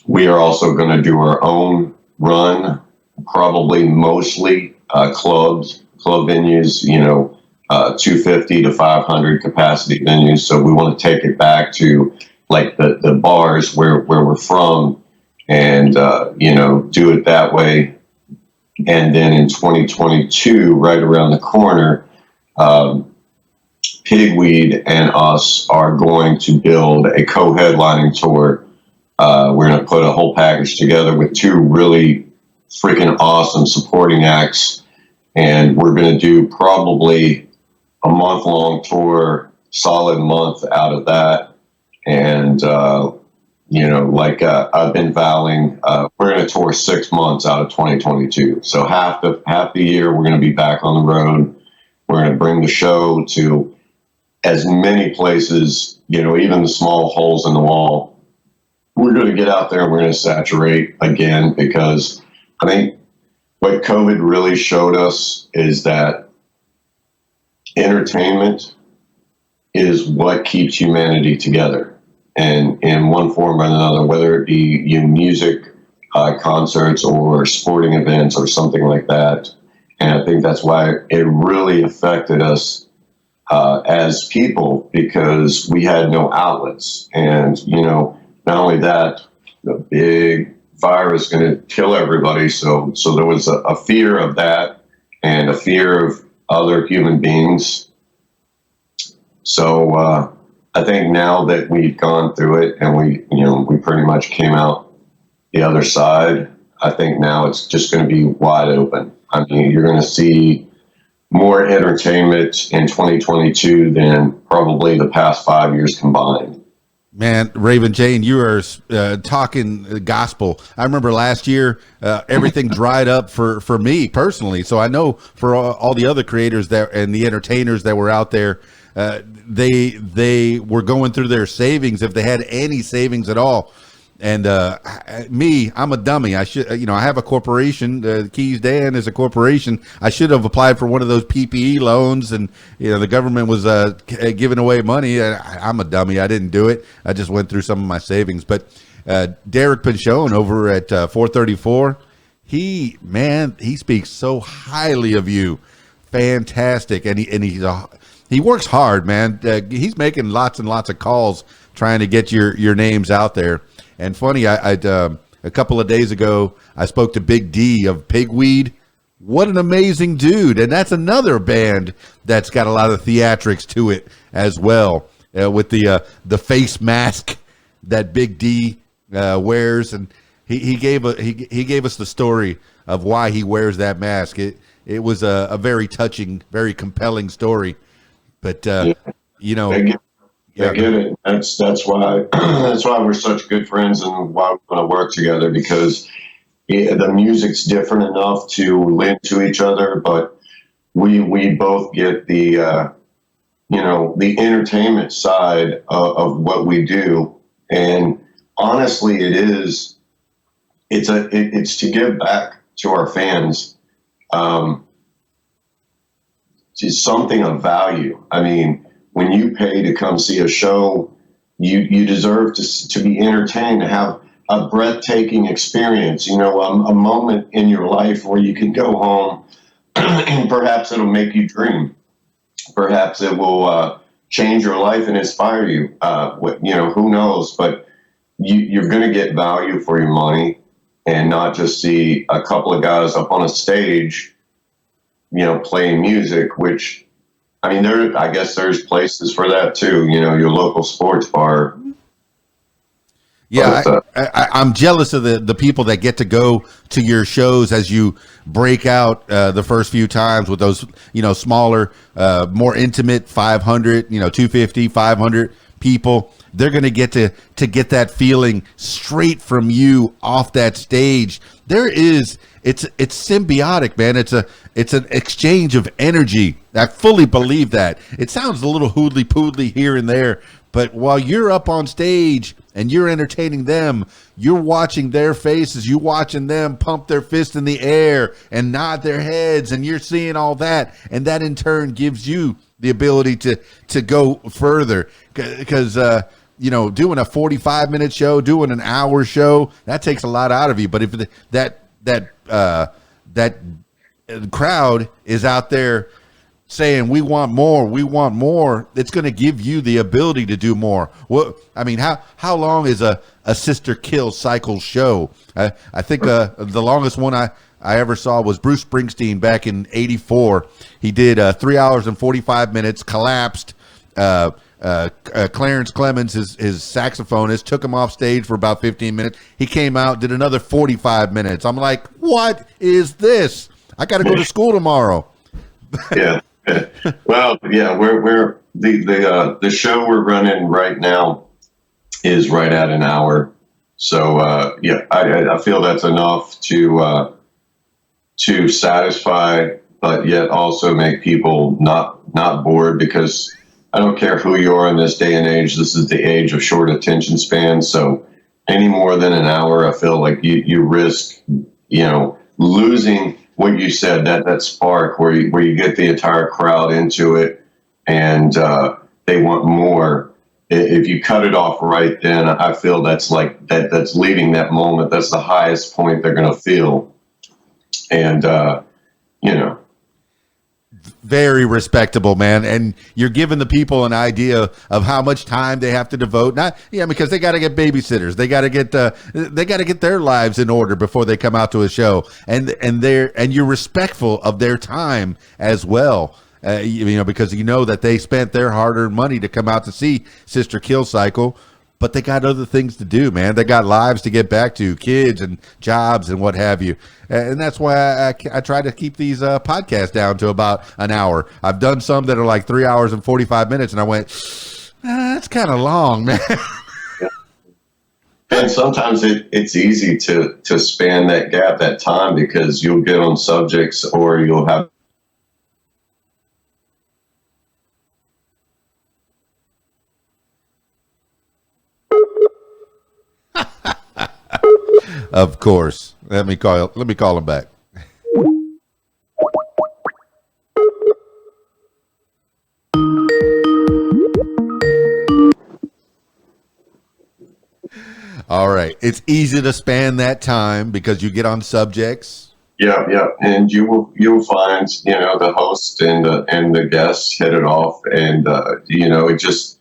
We are also going to do our own run, probably mostly club venues, 250 to 500 capacity venues. So we want to take it back to like the bars where we're from, and do it that way. And then in 2022, right around the corner, Pigweed and us are going to build a co-headlining tour. We're going to put a whole package together with 2 really freaking awesome supporting acts, and we're going to do probably a month-long tour, solid month out of that. And I've been vowing, we're going to tour 6 months out of 2022. So half the year we're going to be back on the road. We're going to bring the show to as many places, even the small holes in the wall. We're going to get out there and we're going to saturate again, because I think what COVID really showed us is that entertainment is what keeps humanity together, and in one form or another, whether it be music, concerts, or sporting events, or something like that. And I think that's why it really affected us as people, because we had no outlets. And not only that, the big virus going to kill everybody. So there was a fear of that, and a fear of other human beings. So I think now that we've gone through it and we pretty much came out the other side, I think now it's just going to be wide open. I mean, you're going to see more entertainment in 2022 than probably the past 5 years combined. Man, Raven Jane, you are talking gospel. I remember last year, everything dried up for me personally. So I know for all the other creators that and the entertainers that were out there, they were going through their savings, if they had any savings at all. And I'm a dummy. I should, I have a corporation. Keys Dan is a corporation. I should have applied for one of those PPE loans, and the government was giving away money. I'm a dummy. I didn't do it. I just went through some of my savings. But Derek Pinchon over at 434, he speaks so highly of you. Fantastic, and he works hard, man. He's making lots and lots of calls trying to get your names out there. And funny, a couple of days ago, I spoke to Big D of Pigweed. What an amazing dude. And that's another band that's got a lot of theatrics to it as well, with the face mask that Big D wears. And he gave us the story of why he wears that mask. It was a very touching, very compelling story. But, I get it. That's why we're such good friends, and why we want to work together, because the music's different enough to lend to each other, but we both get the the entertainment side of what we do. And honestly, it's to give back to our fans, to something of value. I mean, when you pay to come see a show, you deserve to be entertained, to have a breathtaking experience, a moment in your life where you can go home and perhaps it'll make you dream. Perhaps it will change your life and inspire you. Who knows? But you're going to get value for your money, and not just see a couple of guys up on a stage, playing music. Which, I mean, I guess there's places for that too. Your local sports bar. Yeah, I'm jealous of the people that get to go to your shows as you break out the first few times with those, smaller, more intimate 500, 250, 500 people. They're going to get get that feeling straight from you off that stage. It's symbiotic, man. It's an exchange of energy. I fully believe that. It sounds a little hoodly-poodly here and there, but while you're up on stage and you're entertaining them, you're watching their faces, you're watching them pump their fist in the air and nod their heads, and you're seeing all that, and that in turn gives you the ability to go further. Because doing a 45-minute show, doing an hour show, that takes a lot out of you. But if that crowd is out there saying we want more, it's going to give you the ability to do more. Well, I mean, how long is a Sister Kill cycle show? I think the longest one I ever saw was Bruce Springsteen back in '84. He did 3 hours and 45 minutes, collapsed. Clarence Clemens, his saxophonist, took him off stage for about 15 minutes. He came out, did another 45 minutes. I'm like, what is this? I got to go to school tomorrow. Yeah. Well, yeah, we're the show we're running right now is right at an hour. So I feel that's enough to satisfy, but yet also make people not bored, because I don't care who you are in this day and age. This is the age of short attention span. So any more than an hour, I feel like you risk, losing what you said, that spark where you get the entire crowd into it, and they want more. If you cut it off right then, I feel that's leaving that moment. That's the highest point they're going to feel. And, very respectable, man. And you're giving the people an idea of how much time they have to devote. Because they got to get babysitters. They got to get their lives in order before they come out to a show. And you're respectful of their time as well. Because that they spent their hard-earned money to come out to see Sister Kill Cycle, but they got other things to do, man. They got lives to get back to, kids and jobs and what have you. And that's why I try to keep these podcasts down to about an hour. I've done some that are like 3 hours and 45 minutes, and I went, that's kind of long, man. And sometimes it's easy to span that gap, that time, because you'll get on subjects, or you'll have Of course. Let me call him back. All right. It's easy to span that time because you get on subjects. Yeah, and you'll find the host and the guests hit it off, and it just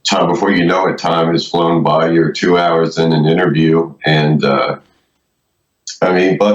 time before you know it, time has flown by. You're 2 hours in an interview, and but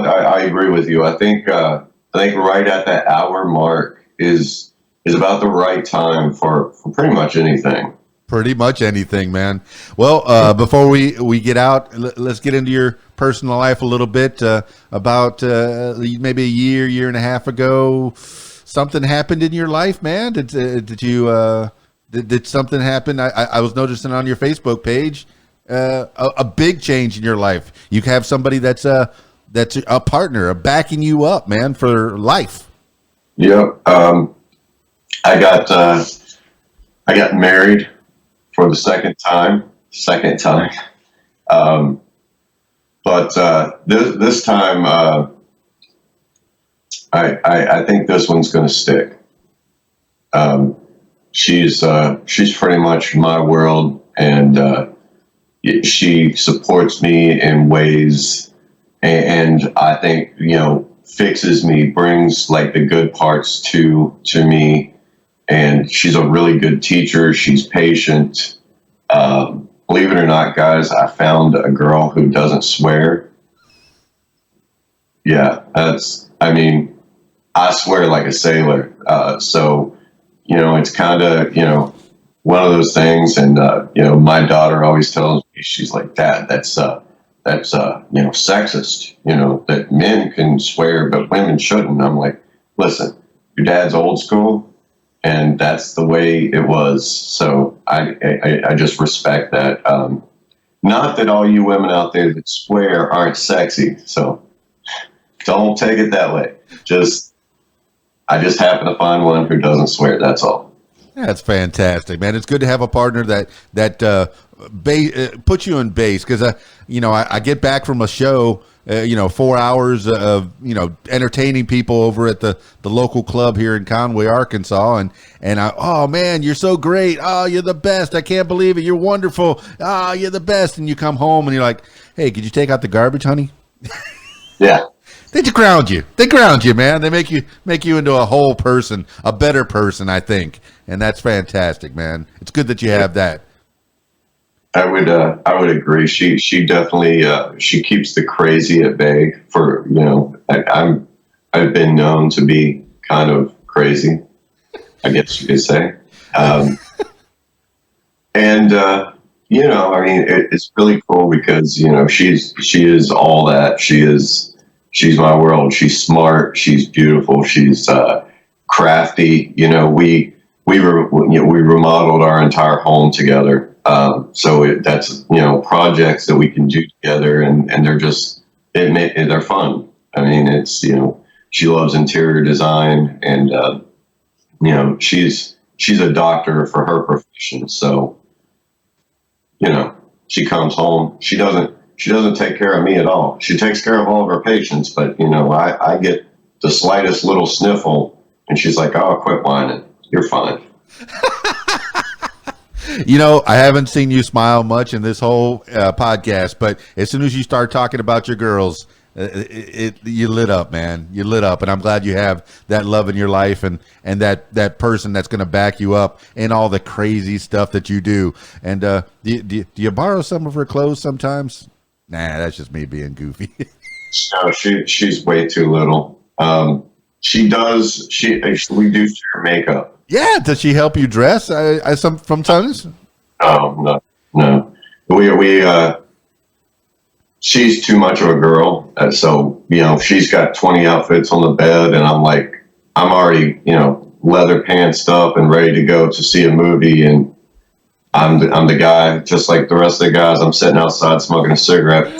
I agree with you. I think right at that hour mark is about the right time for pretty much anything. Pretty much anything, man. Well, before we get out, let's get into your personal life a little bit. About maybe a year and a half ago, something happened in your life, man. Did you did something happen? I was noticing on your Facebook page a big change in your life. You have somebody that's a partner, backing you up, man, for life. Yeah. I got I got married for the second time. Second time. Um, but this time, I think this one's going to stick. Um, she's pretty much my world, and she supports me in ways, and I think fixes me, brings like the good parts to me, and she's a really good teacher. She's patient. Believe it or not, guys, I found a girl who doesn't swear. Yeah, I mean, I swear like a sailor. So, it's kind of, one of those things. And, my daughter always tells me, she's like, Dad, that's sexist, that men can swear, but women shouldn't. I'm like, listen, your dad's old school, and that's the way it was. So I just respect that. Not that all you women out there that swear aren't sexy. So don't take it that way. I just happen to find one who doesn't swear. That's all. That's fantastic, man. It's good to have a partner that puts you in base, because I get back from a show, 4 hours of entertaining people over at the local club here in Conway, Arkansas, and oh man, you're so great. Oh, you're the best. I can't believe it. You're wonderful. Ah, you're the best. And you come home and you're like, hey, could you take out the garbage, honey? Yeah. They ground you. They ground you, man. They make you into a whole person, a better person, I think. And that's fantastic, man. It's good that you have that. I would agree. She definitely she keeps the crazy at bay. For I've been known to be kind of crazy, I guess you could say. And I mean, it's really cool because she is all that. She's my world. She's smart. She's beautiful. She's crafty. We remodeled our entire home together. So that's projects that we can do together, and they're fun. I mean, it's she loves interior design, and she's a doctor for her profession. So she comes home. She doesn't take care of me at all. She takes care of all of her patients, but I get the slightest little sniffle, and she's like, "Oh, quit whining. You're fine." I haven't seen you smile much in this whole podcast, but as soon as you start talking about your girls, you lit up, man. You lit up, and I'm glad you have that love in your life, and that person that's going to back you up in all the crazy stuff that you do. And do you borrow some of her clothes sometimes? Nah, that's just me being goofy. No, she's way too little. She does. We do share makeup. Yeah, does she help you dress? Sometimes. Oh no. We she's too much of a girl, so she's got 20 outfits on the bed, and I'm already leather pantsed up and ready to go to see a movie, and I'm the guy, just like the rest of the guys. I'm sitting outside smoking a cigarette.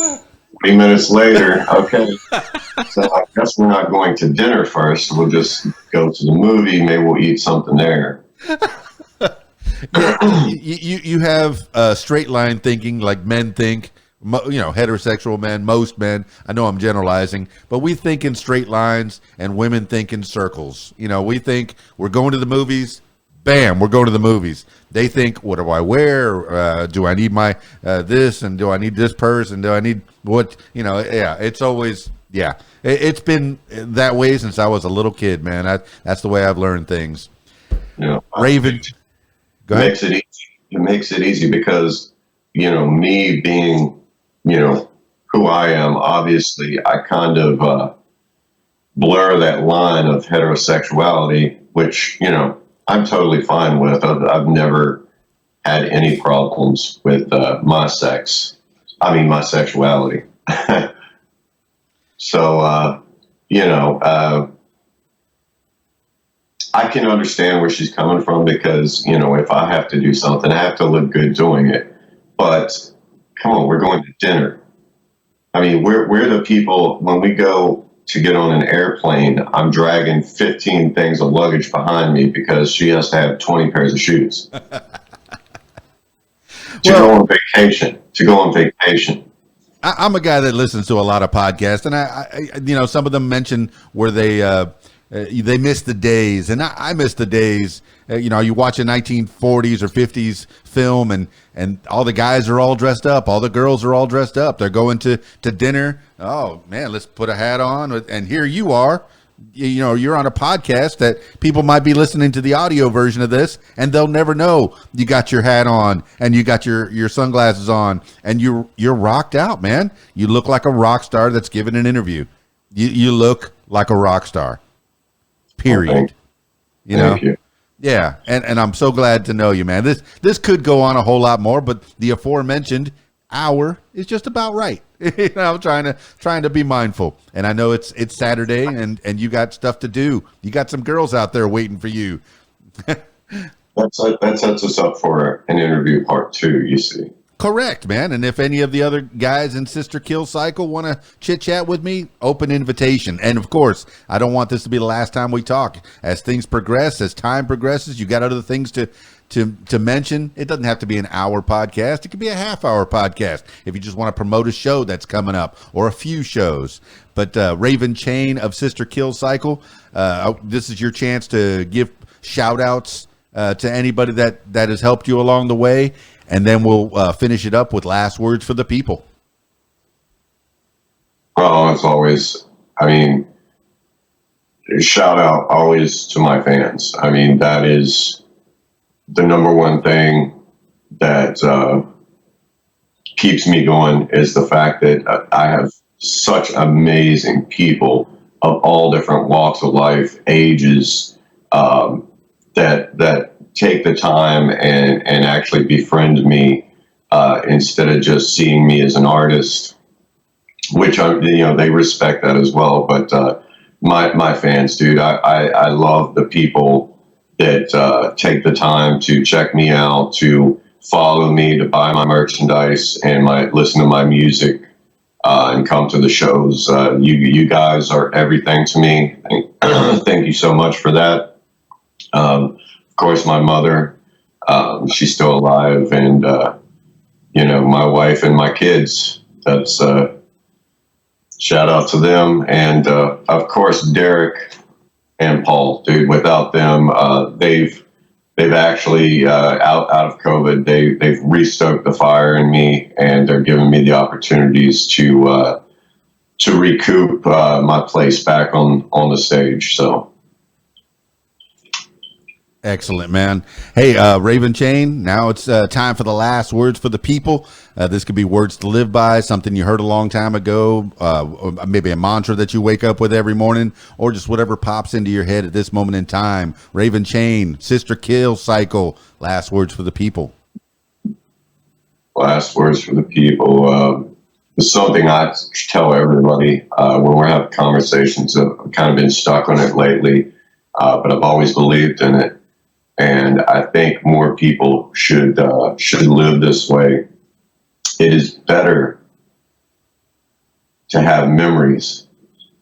20 minutes later, okay. So I guess we're not going to dinner first. We'll just go to the movie. Maybe we'll eat something there. Yeah, you have straight line thinking like men think. Heterosexual men, most men. I know I'm generalizing, but we think in straight lines, and women think in circles. We think we're going to the movies. Bam, we're going to the movies. They think, what do I wear? Do I need my this? And do I need this purse? And do I need what? Yeah, it's always, yeah. It's been that way since I was a little kid, man. That's the way I've learned things. Raven, go ahead. It makes it easy because, me being, who I am, obviously, I kind of blur that line of heterosexuality, which, I'm totally fine with. I've never had any problems with my sexuality. So, I can understand where she's coming from because, if I have to do something, I have to look good doing it. But come on, we're going to dinner. I mean, we're the people, when we go to get on an airplane, I'm dragging 15 things of luggage behind me because she has to have 20 pairs of shoes go on vacation. I'm a guy that listens to a lot of podcasts, and I some of them mention where they miss the days, and I miss the days. You watch a 1940s or 50s film, and all the guys are all dressed up, all the girls are all dressed up. They're going to dinner. Oh man, let's put a hat on, and here you are. You're on a podcast that people might be listening to the audio version of this, and they'll never know you got your hat on and you got your sunglasses on, and you're rocked out, man. You look like a rock star that's giving an interview. You look like a rock star. Period. Thank you. Yeah, and I'm so glad to know you, man. This could go on a whole lot more, but the aforementioned hour is just about right. I'm trying to be mindful, and I know it's Saturday, and you got stuff to do. You got some girls out there waiting for you. That sets us up for an interview part 2. You see. Correct, man. And if any of the other guys in Sister Kill Cycle want to chit chat with me, open invitation. And of course, I don't want this to be the last time we talk. As things progress, as time progresses, you got other things to mention. It doesn't have to be an hour podcast. It could be a half-hour podcast if you just want to promote a show that's coming up or a few shows. But Raven Chain of Sister Kill Cycle, this is your chance to give shout-outs to anybody that has helped you along the way. And then we'll finish it up with last words for the people. Well, as always, shout out always to my fans. That is the number one thing that keeps me going, is the fact that I have such amazing people of all different walks of life, ages, that take the time and actually befriend me instead of just seeing me as an artist, which they respect that as well. But my fans, dude, I love the people that take the time to check me out, to follow me, to buy my merchandise and listen to my music and come to the shows. You guys are everything to me. Thank you so much for that. Of course, my mother, she's still alive, and, my wife and my kids. That's shout out to them. And, of course, Derek and Paul, dude, without them, they've actually, out of COVID, they've restoked the fire in me, and they're giving me the opportunities to recoup my place back on the stage. So. Excellent, man. Hey, Raven Chain, now it's time for the last words for the people. This could be words to live by, something you heard a long time ago, or maybe a mantra that you wake up with every morning, or just whatever pops into your head at this moment in time. Raven Chain, Sister Kill Cycle, last words for the people. Last words for the people. It's something I tell everybody when we're having conversations. I've kind of been stuck on it lately, but I've always believed in it. And I think more people should live this way. It is better to have memories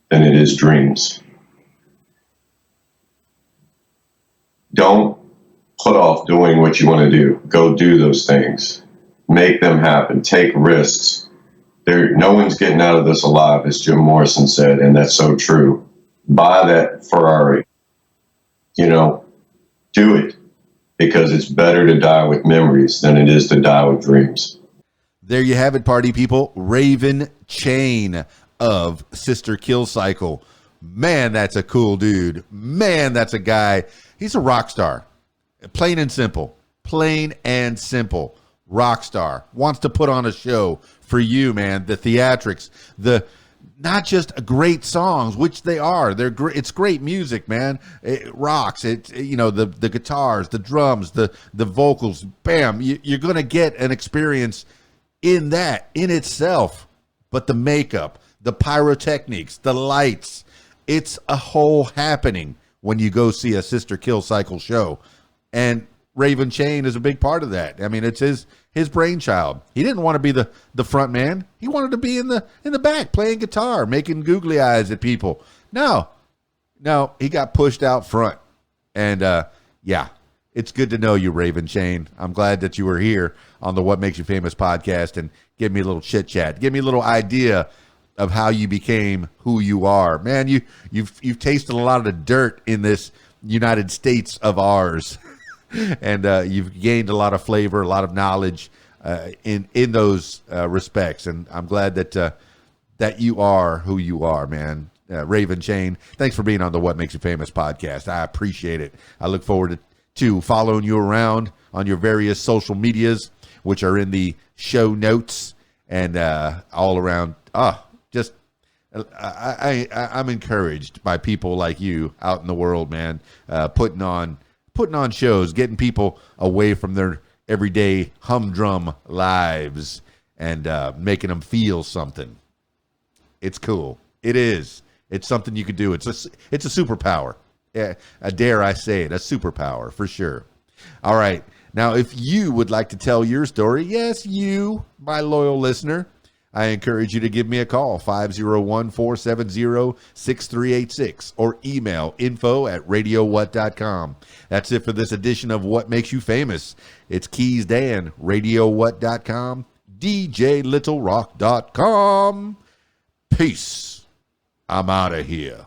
than it is dreams. Don't put off doing what you want to do. Go do those things. Make them happen. Take risks. No one's getting out of this alive, as Jim Morrison said, and that's so true. Buy that Ferrari. Do it, because it's better to die with memories than it is to die with dreams. There you have it, party people. Raven Chain of Sister Kill Cycle. Man, that's a cool dude. Man, that's a guy. He's a rock star. Plain and simple. Plain and simple. Rock star. Wants to put on a show for you, man. The theatrics. Not just great songs, which they are. They're great. It's great music, man. It rocks. It the guitars, the drums, the vocals. Bam! You're gonna get an experience in that in itself. But the makeup, the pyrotechnics, the lights, it's a whole happening when you go see a Sister Kill Cycle show. And Raven Chain is a big part of that. I mean, it's his brainchild. He didn't want to be the front man. He wanted to be in the back playing guitar, making googly eyes at people. No, he got pushed out front. And yeah, it's good to know you, Raven Chain. I'm glad that you were here on the What Makes You Famous podcast and give me a little chit chat. Give me a little idea of how you became who you are. Man, you've tasted a lot of the dirt in this United States of ours. And you've gained a lot of flavor, a lot of knowledge in those respects. And I'm glad that you are who you are, man. Raven Chain, thanks for being on the What Makes You Famous podcast. I appreciate it. I look forward to following you around on your various social medias, which are in the show notes and all around. I'm encouraged by people like you out in the world, man, putting on shows, getting people away from their everyday humdrum lives and making them feel something. It's cool. It is. It's something you could do. It's a superpower. Dare I say it, a superpower for sure. All right. Now, if you would like to tell your story, yes, you, my loyal listener, I encourage you to give me a call, 501-470-6386, or email info@radiowhat.com. That's it for this edition of What Makes You Famous. It's Keys Dan, radiowhat.com, djlittlerock.com. Peace. I'm out of here.